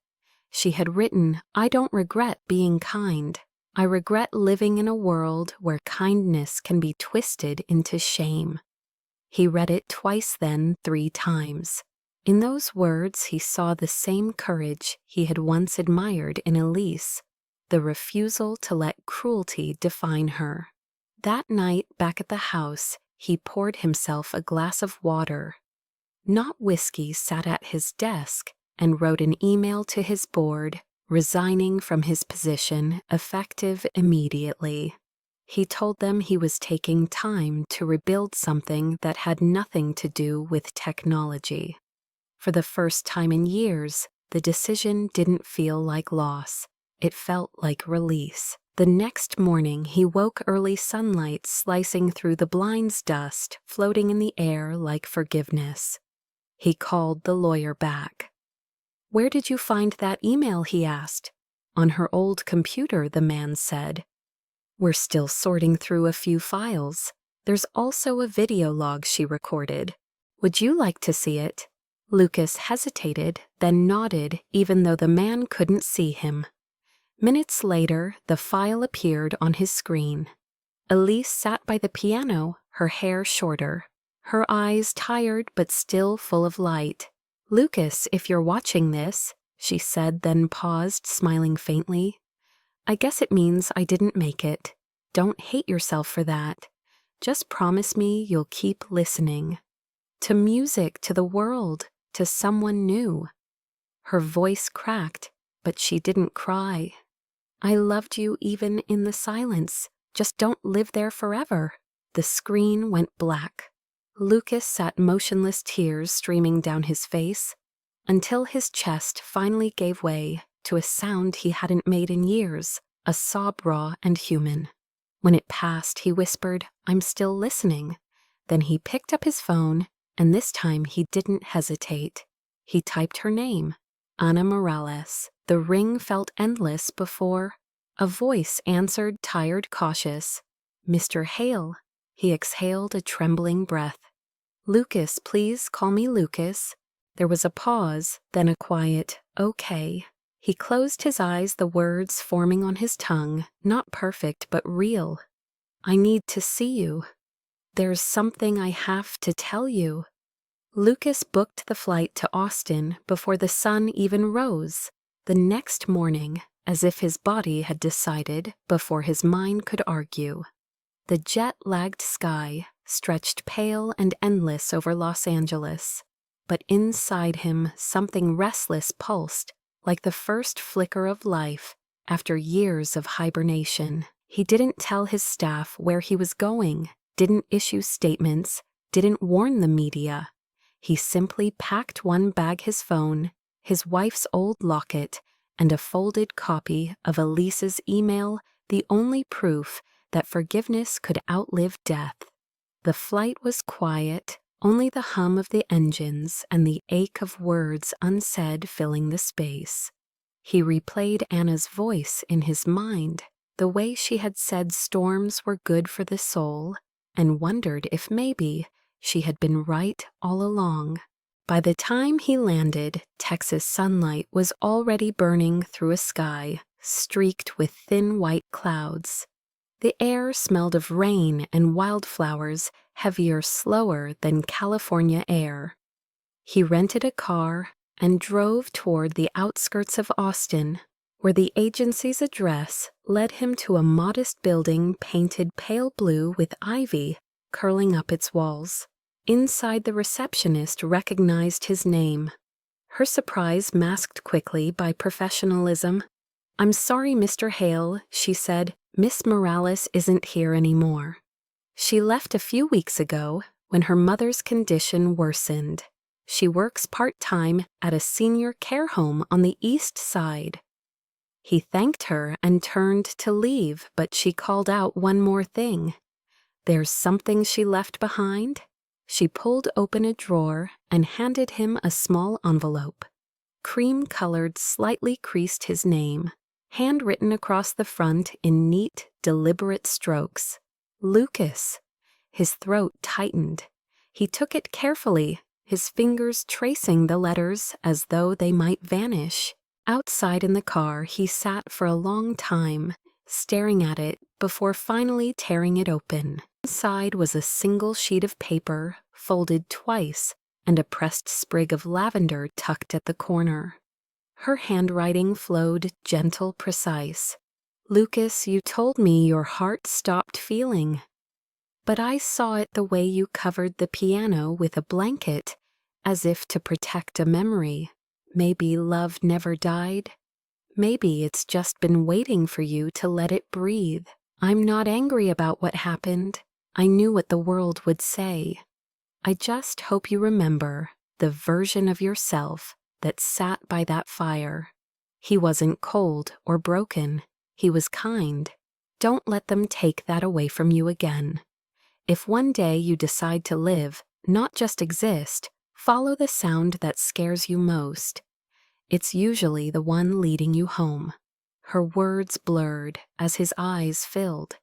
She had written, "I don't regret being kind. I regret living in a world where kindness can be twisted into shame." He read it twice, then 3 times. In those words he saw the same courage he had once admired in Elise, the refusal to let cruelty define her. That night, back at the house, he poured himself a glass of water. Not whiskey, sat at his desk and wrote an email to his board, resigning from his position, effective immediately. He told them he was taking time to rebuild something that had nothing to do with technology. For the first time in years, the decision didn't feel like loss. It felt like release. The next morning, he woke early sunlight slicing through the blinds, dust floating in the air like forgiveness. He called the lawyer back. "Where did you find that email?" he asked. "On her old computer," the man said. "We're still sorting through a few files. There's also a video log she recorded. Would you like to see it?" Lucas hesitated, then nodded, even though the man couldn't see him. Minutes later, the file appeared on his screen. Elise sat by the piano, her hair shorter, her eyes tired but still full of light. "Lucas, if you're watching this," she said, then paused, smiling faintly. "I guess it means I didn't make it. Don't hate yourself for that. Just promise me you'll keep listening. To music, to the world, to someone new." Her voice cracked, but she didn't cry. "I loved you even in the silence. Just don't live there forever." The screen went black. Lucas sat motionless, tears streaming down his face, until his chest finally gave way to a sound he hadn't made in years, a sob raw and human. When it passed, he whispered, "I'm still listening." Then he picked up his phone, and this time he didn't hesitate. He typed her name, Ana Morales. The ring felt endless before. A voice answered, tired, cautious. "Mr. Hale." He exhaled a trembling breath. "Lucas, please call me Lucas." There was a pause, then a quiet, "Okay." He closed his eyes, the words forming on his tongue, not perfect but real. "I need to see you." there's something I have to tell you." Lucas booked the flight to Austin before the sun even rose. The next morning, as if his body had decided before his mind could argue. The jet-lagged sky stretched pale and endless over Los Angeles, but inside him something restless pulsed, like the first flicker of life after years of hibernation. He didn't tell his staff where he was going, didn't issue statements, didn't warn the media. He simply packed one bag: his phone, his wife's old locket, and a folded copy of Elise's email, the only proof that forgiveness could outlive death. The flight was quiet, only the hum of the engines and the ache of words unsaid filling the space. He replayed Anna's voice in his mind, the way she had said storms were good for the soul, and wondered if maybe she had been right all along. By the time he landed, Texas sunlight was already burning through a sky streaked with thin white clouds. The air smelled of rain and wildflowers, heavier, slower than California air. He rented a car and drove toward the outskirts of Austin, where the agency's address led him to a modest building painted pale blue with ivy curling up its walls. Inside, the receptionist recognized his name. Her surprise masked quickly by professionalism. "I'm sorry, Mr. Hale," she said. "Miss Morales isn't here anymore. She left a few weeks ago when her mother's condition worsened. She works part-time at a senior care home on the East Side." He thanked her and turned to leave, but she called out one more thing. "There's something she left behind?" She pulled open a drawer and handed him a small envelope. Cream-colored, slightly creased his name, handwritten across the front in neat, deliberate strokes. "Lucas." His throat tightened. He took it carefully, his fingers tracing the letters as though they might vanish. Outside in the car, he sat for a long time, staring at it before finally tearing it open. Inside was a single sheet of paper, folded twice, and a pressed sprig of lavender tucked at the corner. Her handwriting flowed gentle, precise. "Lucas, you told me your heart stopped feeling. But I saw it the way you covered the piano with a blanket, as if to protect a memory. Maybe love never died. Maybe it's just been waiting for you to let it breathe. I'm not angry about what happened. I knew what the world would say. I just hope you remember the version of yourself that sat by that fire. He wasn't cold or broken. He was kind. Don't let them take that away from you again. If one day you decide to live, not just exist, follow the sound that scares you most. It's usually the one leading you home." Her words blurred as his eyes filled.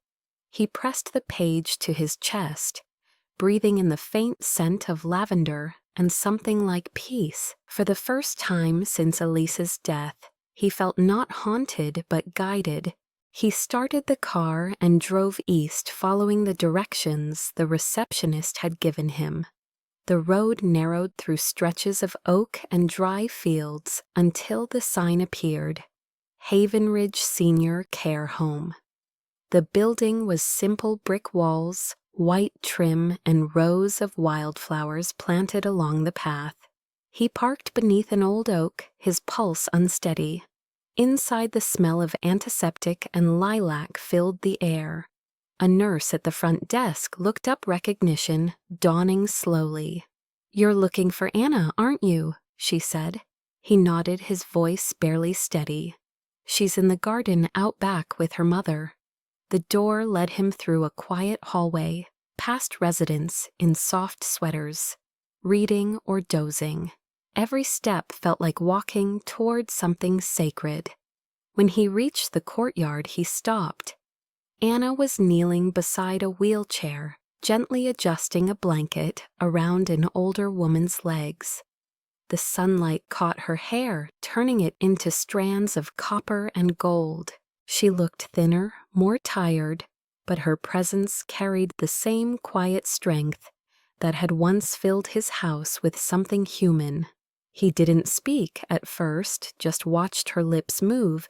He pressed the page to his chest, breathing in the faint scent of lavender and something like peace. For the first time since Elise's death, he felt not haunted but guided. He started the car and drove east, following the directions the receptionist had given him. The road narrowed through stretches of oak and dry fields until the sign appeared, Haven Ridge Senior Care Home. The building was simple brick walls, white trim, and rows of wildflowers planted along the path. He parked beneath an old oak, his pulse unsteady. Inside, the smell of antiseptic and lilac filled the air. A nurse at the front desk looked up, recognition dawning slowly. "You're looking for Anna, aren't you?" she said. He nodded, his voice barely steady. "She's in the garden out back with her mother." The door led him through a quiet hallway, past residents in soft sweaters, reading or dozing. Every step felt like walking toward something sacred. When he reached the courtyard, he stopped. Anna was kneeling beside a wheelchair, gently adjusting a blanket around an older woman's legs. The sunlight caught her hair, turning it into strands of copper and gold. She looked thinner, more tired, but her presence carried the same quiet strength that had once filled his house with something human. He didn't speak at first, just watched her lips move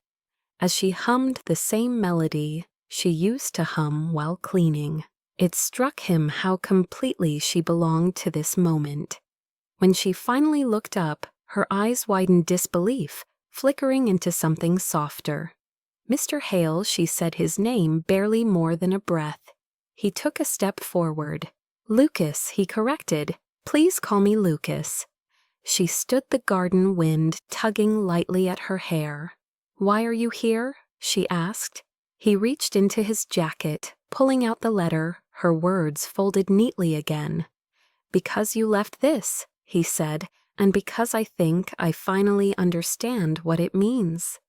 as she hummed the same melody she used to hum while cleaning. It struck him how completely she belonged to this moment. When she finally looked up, her eyes widened disbelief, flickering into something softer. "Mr. Hale," she said his name barely more than a breath. He took a step forward. "Lucas," he corrected. "Please call me Lucas." She stood the garden wind tugging lightly at her hair. "Why are you here?" she asked. He reached into his jacket, pulling out the letter, her words folded neatly again. "Because you left this," he said, "and because I think I finally understand what it means."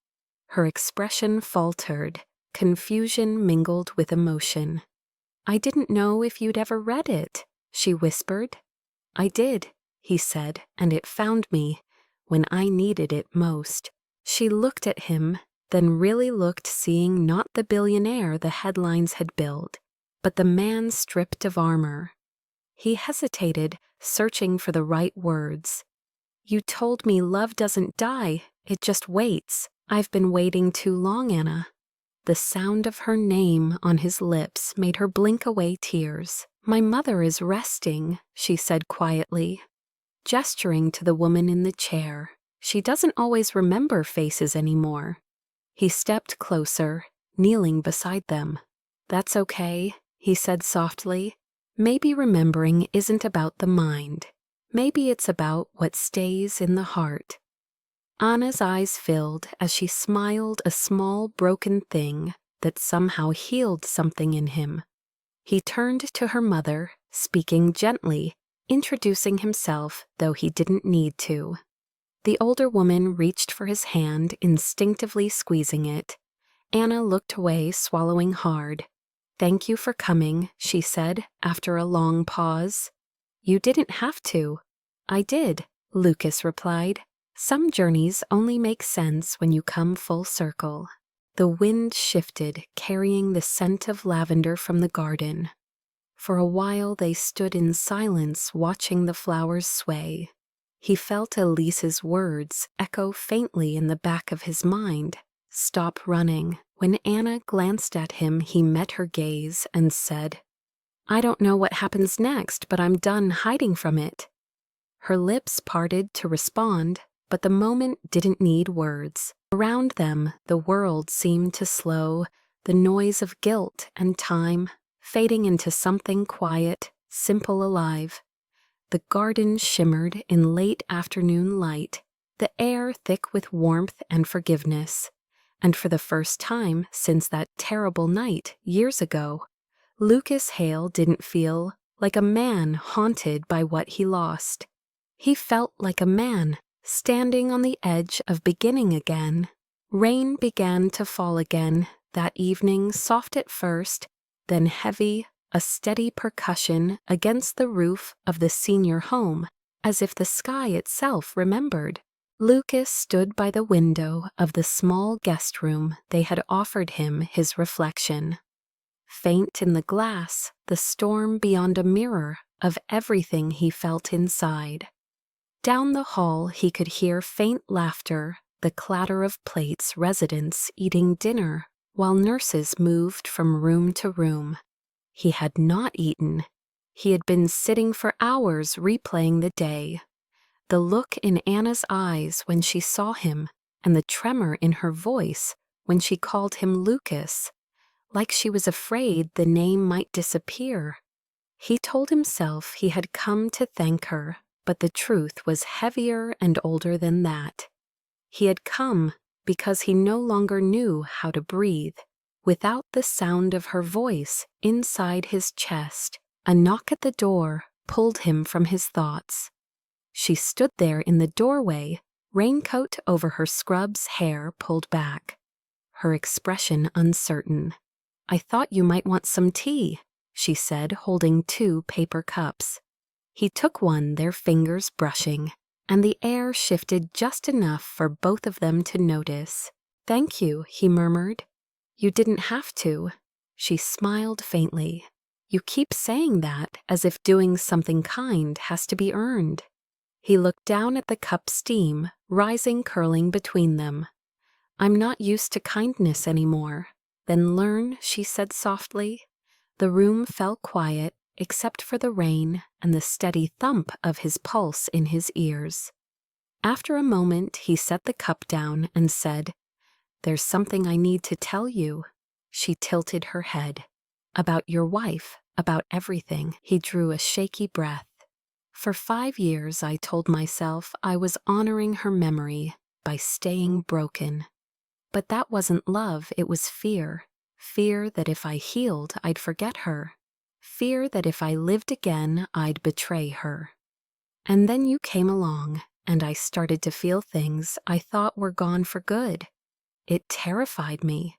Her expression faltered, confusion mingled with emotion. "I didn't know if you'd ever read it," she whispered. "I did," he said, "and it found me when I needed it most." She looked at him, then really looked, seeing not the billionaire the headlines had billed, but the man stripped of armor. He hesitated, searching for the right words. "You told me love doesn't die, it just waits. I've been waiting too long, Anna." The sound of her name on his lips made her blink away tears. "My mother is resting," she said quietly, gesturing to the woman in the chair. "She doesn't always remember faces anymore." He stepped closer, kneeling beside them. "That's okay," he said softly. "Maybe remembering isn't about the mind. Maybe it's about what stays in the heart." Anna's eyes filled as she smiled, a small broken thing that somehow healed something in him. He turned to her mother, speaking gently, introducing himself, though he didn't need to. The older woman reached for his hand, instinctively squeezing it. Anna looked away, swallowing hard. "Thank you for coming," she said, after a long pause. "You didn't have to." "I did," Lucas replied. "Some journeys only make sense when you come full circle." The wind shifted, carrying the scent of lavender from the garden. For a while they stood in silence, watching the flowers sway. He felt Elise's words echo faintly in the back of his mind. "Stop running." When Anna glanced at him, he met her gaze and said, "I don't know what happens next, but I'm done hiding from it." Her lips parted to respond, but the moment didn't need words. Around them, the world seemed to slow, the noise of guilt and time fading into something quiet, simple, alive. The garden shimmered in late afternoon light, the air thick with warmth and forgiveness. And for the first time since that terrible night years ago, Lucas Hale didn't feel like a man haunted by what he lost. He felt like a man standing on the edge of beginning again. Rain began to fall again that evening, soft at first, then heavy, a steady percussion against the roof of the senior home, as if the sky itself remembered. Lucas stood by the window of the small guest room they had offered him, his reflection. Faint in the glass, the storm beyond a mirror of everything he felt inside. Down the hall he could hear faint laughter, the clatter of plates, residents eating dinner, while nurses moved from room to room. He had not eaten. He had been sitting for hours replaying the day. The look in Anna's eyes when she saw him, and the tremor in her voice when she called him Lucas, like she was afraid the name might disappear. He told himself he had come to thank her, but the truth was heavier and older than that. He had come because he no longer knew how to breathe. Without the sound of her voice inside his chest, a knock at the door pulled him from his thoughts. She stood there in the doorway, raincoat over her scrubs, hair pulled back, her expression uncertain. "I thought you might want some tea," she said, holding 2 paper cups. He took one, their fingers brushing, and the air shifted just enough for both of them to notice. "Thank you," he murmured. "You didn't have to." She smiled faintly. You keep saying that as if doing something kind has to be earned. He looked down at the cup steam, rising curling between them. I'm not used to kindness anymore. Then learn, she said softly. The room fell quiet, except for the rain and the steady thump of his pulse in his ears. After a moment, he set the cup down and said, There's something I need to tell you. She tilted her head. About your wife, about everything. He drew a shaky breath. For 5 years, I told myself I was honoring her memory by staying broken. But that wasn't love, it was fear. Fear that if I healed, I'd forget her. Fear that if I lived again, I'd betray her. And then you came along, and I started to feel things I thought were gone for good. It terrified me.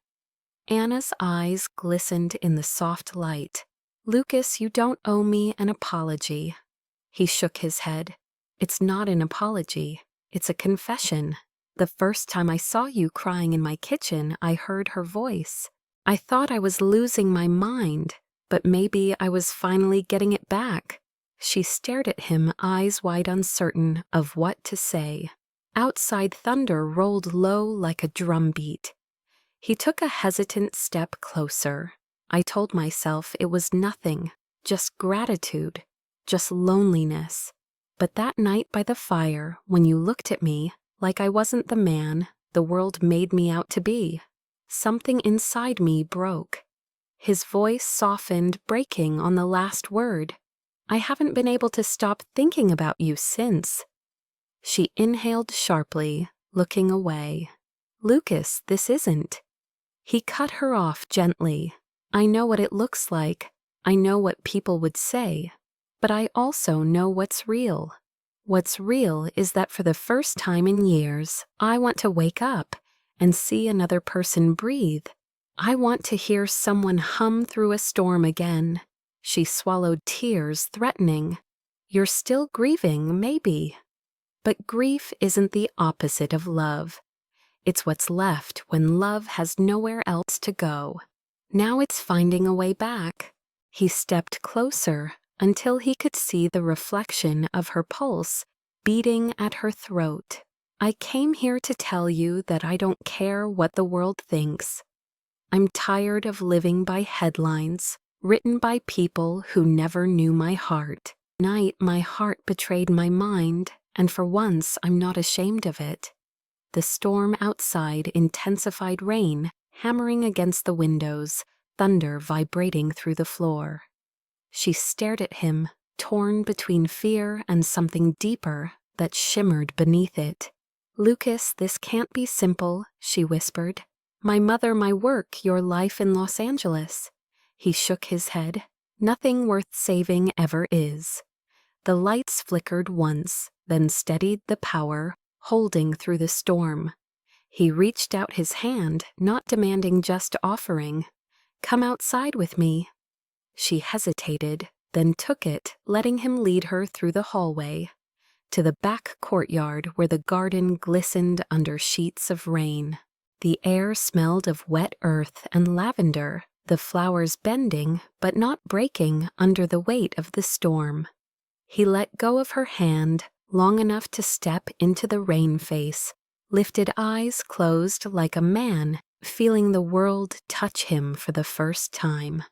Anna's eyes glistened in the soft light. Lucas, you don't owe me an apology. He shook his head. It's not an apology. It's a confession. The first time I saw you crying in my kitchen, I heard her voice. I thought I was losing my mind, but maybe I was finally getting it back. She stared at him, eyes wide, uncertain of what to say. Outside, thunder rolled low like a drumbeat. He took a hesitant step closer. I told myself it was nothing, just gratitude, just loneliness. But that night by the fire, when you looked at me like I wasn't the man the world made me out to be, something inside me broke. His voice softened, breaking on the last word. I haven't been able to stop thinking about you since. She inhaled sharply, looking away. Lucas, this isn't. He cut her off gently. I know what it looks like. I know what people would say. But I also know what's real. What's real is that for the first time in years, I want to wake up and see another person breathe. I want to hear someone hum through a storm again. She swallowed tears, threatening. You're still grieving, maybe. But grief isn't the opposite of love. It's what's left when love has nowhere else to go. Now it's finding a way back. He stepped closer until he could see the reflection of her pulse beating at her throat. I came here to tell you that I don't care what the world thinks. I'm tired of living by headlines, written by people who never knew my heart. Night, my heart betrayed my mind, and for once I'm not ashamed of it. The storm outside intensified, rain hammering against the windows, thunder vibrating through the floor. She stared at him, torn between fear and something deeper that shimmered beneath it. Lucas, this can't be simple, she whispered. My mother, my work, your life in Los Angeles. He shook his head. Nothing worth saving ever is. The lights flickered once, then steadied the power, holding through the storm. He reached out his hand, not demanding, just offering. Come outside with me. She hesitated, then took it, letting him lead her through the hallway, to the back courtyard where the garden glistened under sheets of rain. The air smelled of wet earth and lavender, the flowers bending but not breaking under the weight of the storm. He let go of her hand long enough to step into the rain face, lifted eyes closed like a man feeling the world touch him for the first time.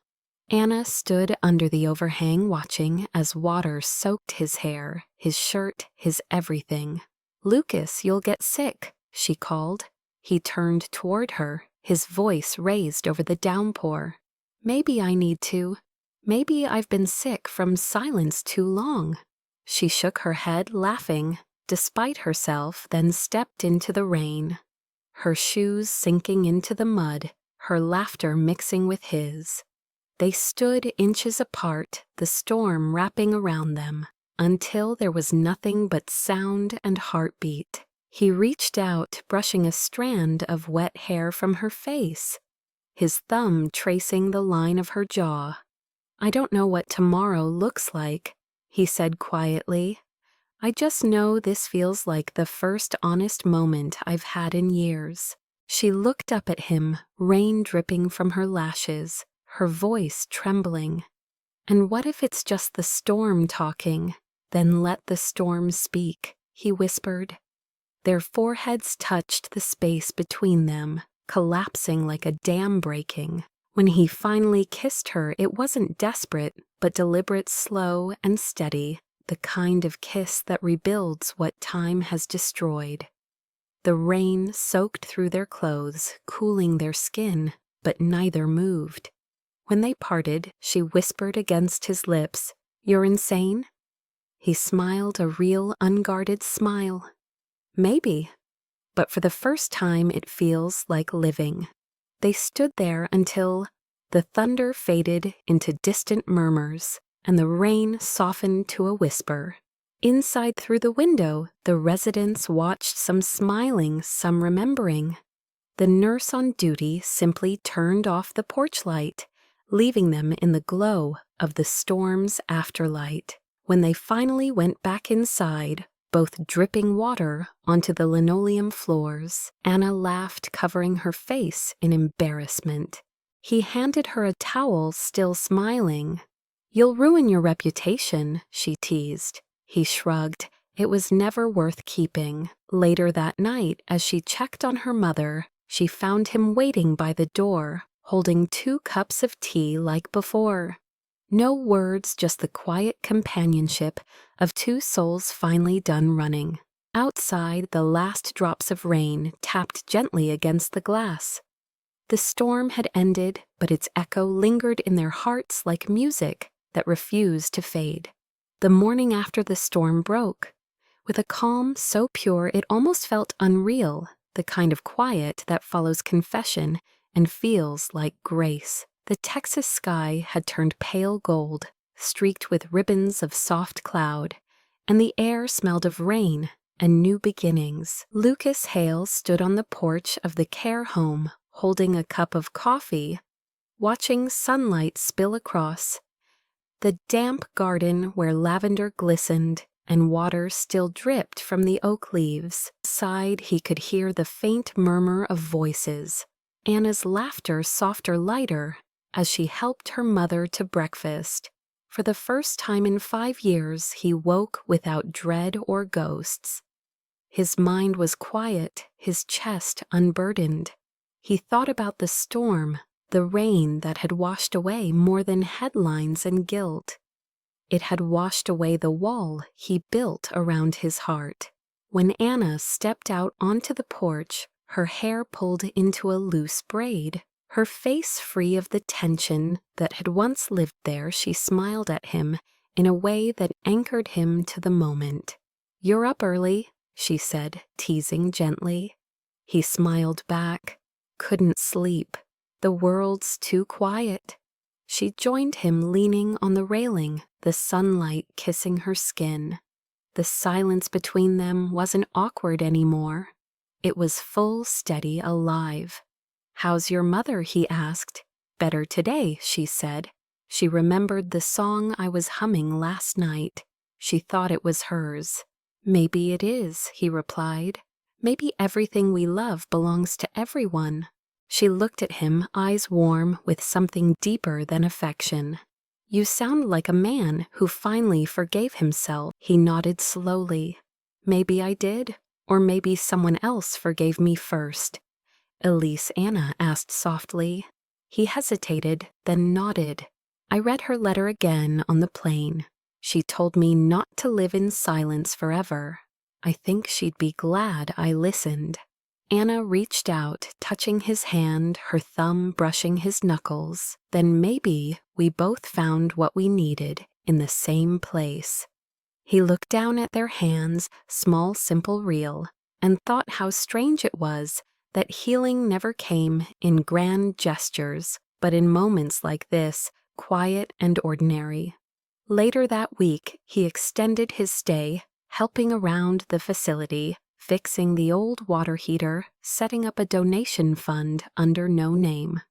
Anna stood under the overhang watching as water soaked his hair, his shirt, his everything. Lucas, you'll get sick, she called. He turned toward her, his voice raised over the downpour. Maybe I need to. Maybe I've been sick from silence too long. She shook her head, laughing, despite herself, then stepped into the rain. Her shoes sinking into the mud, her laughter mixing with his. They stood inches apart, the storm wrapping around them, until there was nothing but sound and heartbeat. He reached out, brushing a strand of wet hair from her face, his thumb tracing the line of her jaw. I don't know what tomorrow looks like, he said quietly. I just know this feels like the first honest moment I've had in years. She looked up at him, rain dripping from her lashes, her voice trembling. "And what if it's just the storm talking? Then let the storm speak," he whispered. Their foreheads touched the space between them, collapsing like a dam breaking. When he finally kissed her, it wasn't desperate, but deliberate, slow and steady, the kind of kiss that rebuilds what time has destroyed. The rain soaked through their clothes, cooling their skin, but neither moved. When they parted, she whispered against his lips, "You're insane?" He smiled a real, unguarded smile. "Maybe, but for the first time it feels like living." They stood there until the thunder faded into distant murmurs, and the rain softened to a whisper. Inside through the window, the residents watched, some smiling, some remembering. The nurse on duty simply turned off the porch light, leaving them in the glow of the storm's afterlight. When they finally went back inside, both dripping water onto the linoleum floors, Anna laughed, covering her face in embarrassment. He handed her a towel, still smiling. "You'll ruin your reputation," she teased. He shrugged. It was never worth keeping. Later that night, as she checked on her mother, she found him waiting by the door, holding 2 cups of tea like before. No words, just the quiet companionship of 2 souls finally done running. Outside, the last drops of rain tapped gently against the glass. The storm had ended, but its echo lingered in their hearts like music that refused to fade. The morning after the storm broke, with a calm so pure it almost felt unreal, the kind of quiet that follows confession and feels like grace. The Texas sky had turned pale gold, streaked with ribbons of soft cloud, and the air smelled of rain and new beginnings. Lucas Hale stood on the porch of the care home, holding a cup of coffee, watching sunlight spill across the damp garden where lavender glistened and water still dripped from the oak leaves. Inside, he could hear the faint murmur of voices, Anna's laughter softer, lighter, as she helped her mother to breakfast. For the first time in 5 years, he woke without dread or ghosts. His mind was quiet, his chest unburdened. He thought about the storm, the rain that had washed away more than headlines and guilt. It had washed away the wall he built around his heart. When Anna stepped out onto the porch, her hair pulled into a loose braid, her face free of the tension that had once lived there, she smiled at him in a way that anchored him to the moment. "You're up early," she said, teasing gently. He smiled back. "Couldn't sleep. The world's too quiet." She joined him, leaning on the railing, the sunlight kissing her skin. The silence between them wasn't awkward anymore. It was full, steady, alive. "How's your mother?" he asked. "Better today," she said. She remembered the song I was humming last night. She thought it was hers. "Maybe it is," he replied. "Maybe everything we love belongs to everyone." She looked at him, eyes warm with something deeper than affection. "You sound like a man who finally forgave himself." He nodded slowly. "Maybe I did, or maybe someone else forgave me first." "Elise?" Anna asked softly. He hesitated, then nodded. "I read her letter again on the plane. She told me not to live in silence forever. I think she'd be glad I listened." Anna reached out, touching his hand, her thumb brushing his knuckles. "Then maybe we both found what we needed in the same place." He looked down at their hands, small, simple, real, and thought how strange it was that healing never came in grand gestures, but in moments like this, quiet and ordinary. Later that week, he extended his stay, helping around the facility, fixing the old water heater, setting up a donation fund under no name.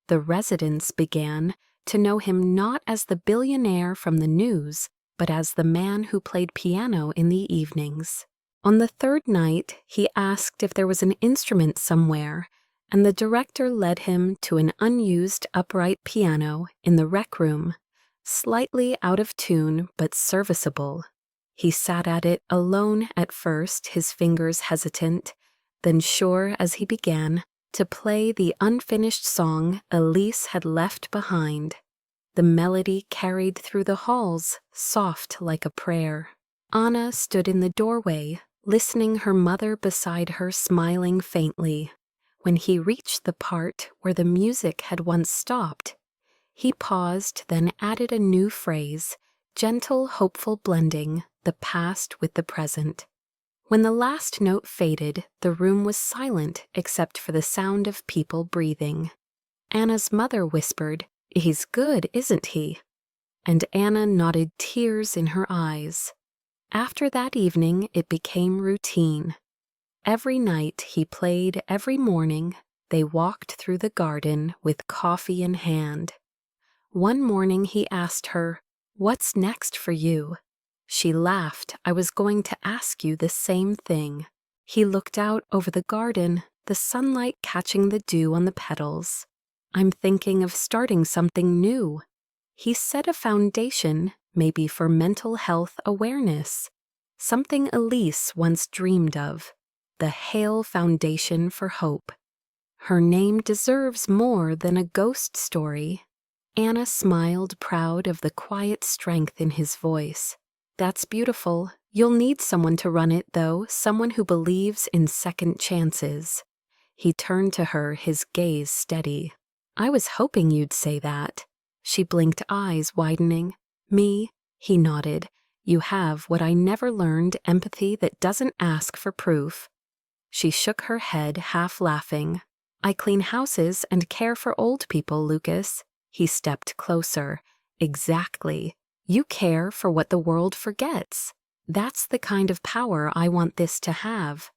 The residents began to know him not as the billionaire from the news, but as the man who played piano in the evenings. On the 3rd night, he asked if there was an instrument somewhere, and the director led him to an unused upright piano in the rec room, slightly out of tune but serviceable. He sat at it alone at first, his fingers hesitant, then sure as he began to play the unfinished song Elise had left behind. The melody carried through the halls, soft like a prayer. Anna stood in the doorway, listening, her mother beside her smiling faintly. When he reached the part where the music had once stopped, he paused, then added a new phrase, gentle, hopeful blending the past with the present. When the last note faded, the room was silent except for the sound of people breathing. Anna's mother whispered, "He's good, isn't he?" And Anna nodded, tears in her eyes. After that evening, it became routine. Every night he played, every morning they walked through the garden with coffee in hand. One morning he asked her, "What's next for you?" She laughed. "I was going to ask you the same thing." He looked out over the garden, the sunlight catching the dew on the petals. "I'm thinking of starting something new." He set a foundation, maybe for mental health awareness, something Elise once dreamed of, the Hale Foundation for Hope. Her name deserves more than a ghost story. Anna smiled, proud of the quiet strength in his voice. "That's beautiful. You'll need someone to run it, though, someone who believes in second chances." He turned to her, his gaze steady. "I was hoping you'd say that." She blinked, eyes widening. "Me?" He nodded. "You have what I never learned, empathy that doesn't ask for proof." She shook her head, half laughing. "I clean houses and care for old people, Lucas." He stepped closer. "Exactly. You care for what the world forgets. That's the kind of power I want this to have."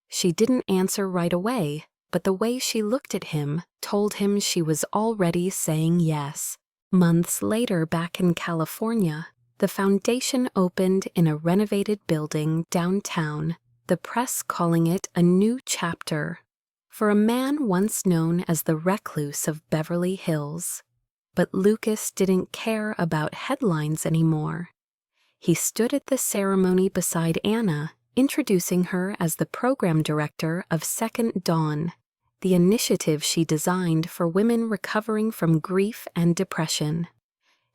She didn't answer right away, but the way she looked at him told him she was already saying yes. Months later, back in California, the foundation opened in a renovated building downtown, the press calling it a new chapter. For a man once known as the recluse of Beverly Hills. But Lucas didn't care about headlines anymore. He stood at the ceremony beside Anna, introducing her as the program director of Second Dawn, the initiative she designed for women recovering from grief and depression.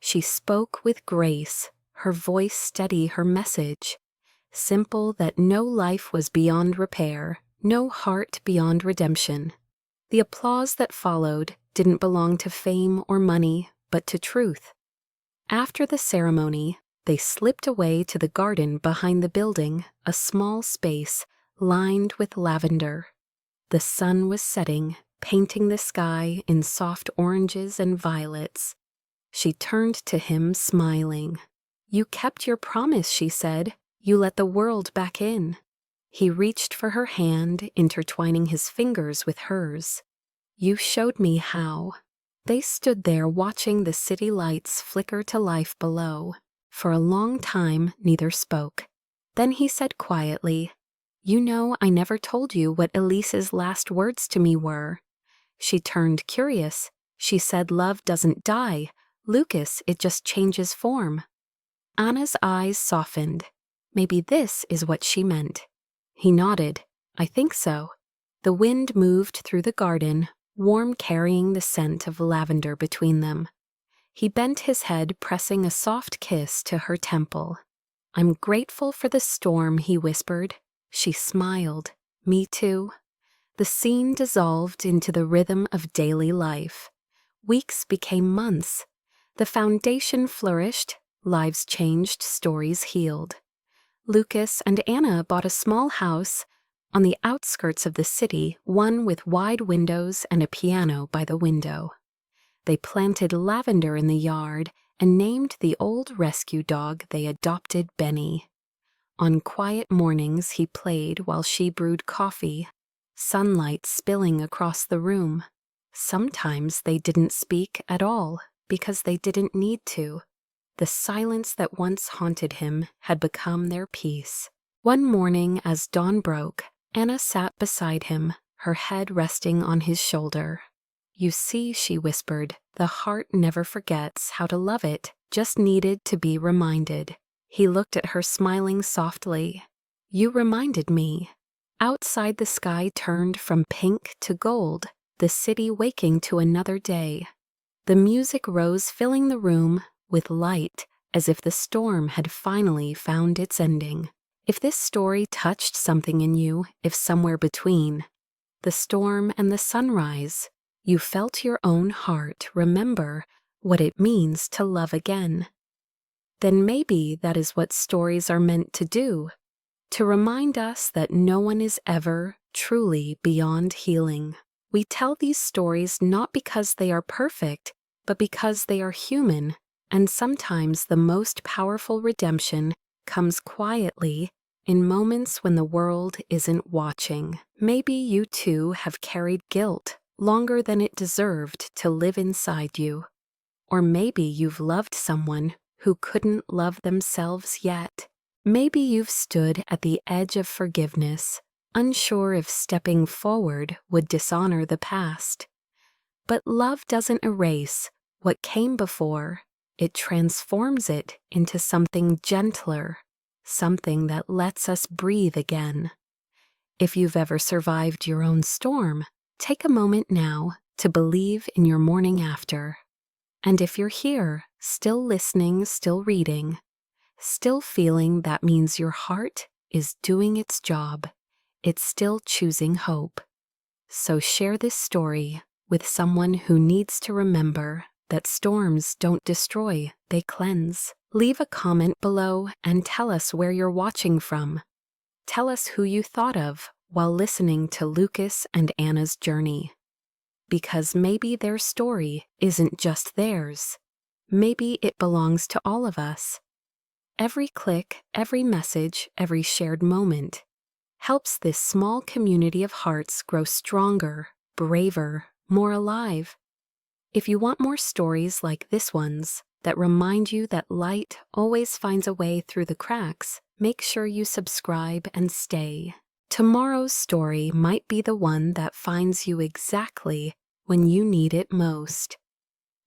She spoke with grace, her voice steady, her message simple, that no life was beyond repair, no heart beyond redemption. The applause that followed didn't belong to fame or money, but to truth. After the ceremony, they slipped away to the garden behind the building, a small space lined with lavender. The sun was setting, painting the sky in soft oranges and violets. She turned to him, smiling. "You kept your promise," she said. "You let the world back in." He reached for her hand, intertwining his fingers with hers. "You showed me how." They stood there watching the city lights flicker to life below. For a long time, neither spoke. Then he said quietly, "You know, I never told you what Elise's last words to me were." She turned, curious. She said, "Love doesn't die. Lucas, it just changes form." Anna's eyes softened. Maybe this is what she meant. He nodded. "I think so." The wind moved through the garden, warm, carrying the scent of lavender between them. He bent his head, pressing a soft kiss to her temple. "I'm grateful for the storm," he whispered. She smiled. "Me too." The scene dissolved into the rhythm of daily life. Weeks became months. The foundation flourished, lives changed, stories healed. Lucas and Anna bought a small house on the outskirts of the city, one with wide windows and a piano by the window. They planted lavender in the yard and named the old rescue dog they adopted Benny. On quiet mornings he played while she brewed coffee, sunlight spilling across the room. Sometimes they didn't speak at all because they didn't need to. The silence that once haunted him had become their peace. One morning as dawn broke, Anna sat beside him, her head resting on his shoulder. "You see," she whispered, "the heart never forgets how to love it, just needed to be reminded." He looked at her, smiling softly. "You reminded me." Outside, the sky turned from pink to gold, the city waking to another day. The music rose, filling the room with light, as if the storm had finally found its ending. If this story touched something in you, if somewhere between the storm and the sunrise, you felt your own heart remember what it means to love again, then maybe that is what stories are meant to do, to remind us that no one is ever truly beyond healing. We tell these stories not because they are perfect, but because they are human, and sometimes the most powerful redemption comes quietly in moments when the world isn't watching. Maybe you too have carried guilt longer than it deserved to live inside you. Or maybe you've loved someone who couldn't love themselves yet. Maybe you've stood at the edge of forgiveness, unsure if stepping forward would dishonor the past. But love doesn't erase what came before. It transforms it into something gentler, something that lets us breathe again. If you've ever survived your own storm, take a moment now to believe in your morning after. And if you're here, still listening, still reading, still feeling, that means your heart is doing its job. It's still choosing hope. So share this story with someone who needs to remember that storms don't destroy, they cleanse. Leave a comment below and tell us where you're watching from. Tell us who you thought of while listening to Lucas and Anna's journey. Because maybe their story isn't just theirs. Maybe it belongs to all of us. Every click, every message, every shared moment helps this small community of hearts grow stronger, braver, more alive. If you want more stories like this one's that remind you that light always finds a way through the cracks, make sure you subscribe and stay. Tomorrow's story might be the one that finds you exactly when you need it most.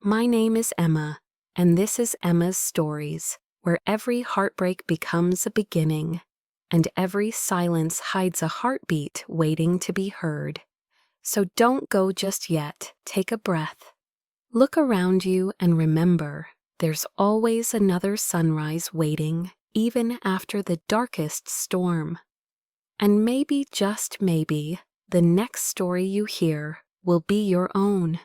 My name is Emma, and this is Emma's Stories, where every heartbreak becomes a beginning, and every silence hides a heartbeat waiting to be heard. So don't go just yet. Take a breath. Look around you and remember, there's always another sunrise waiting, even after the darkest storm. And maybe, just maybe, the next story you hear will be your own.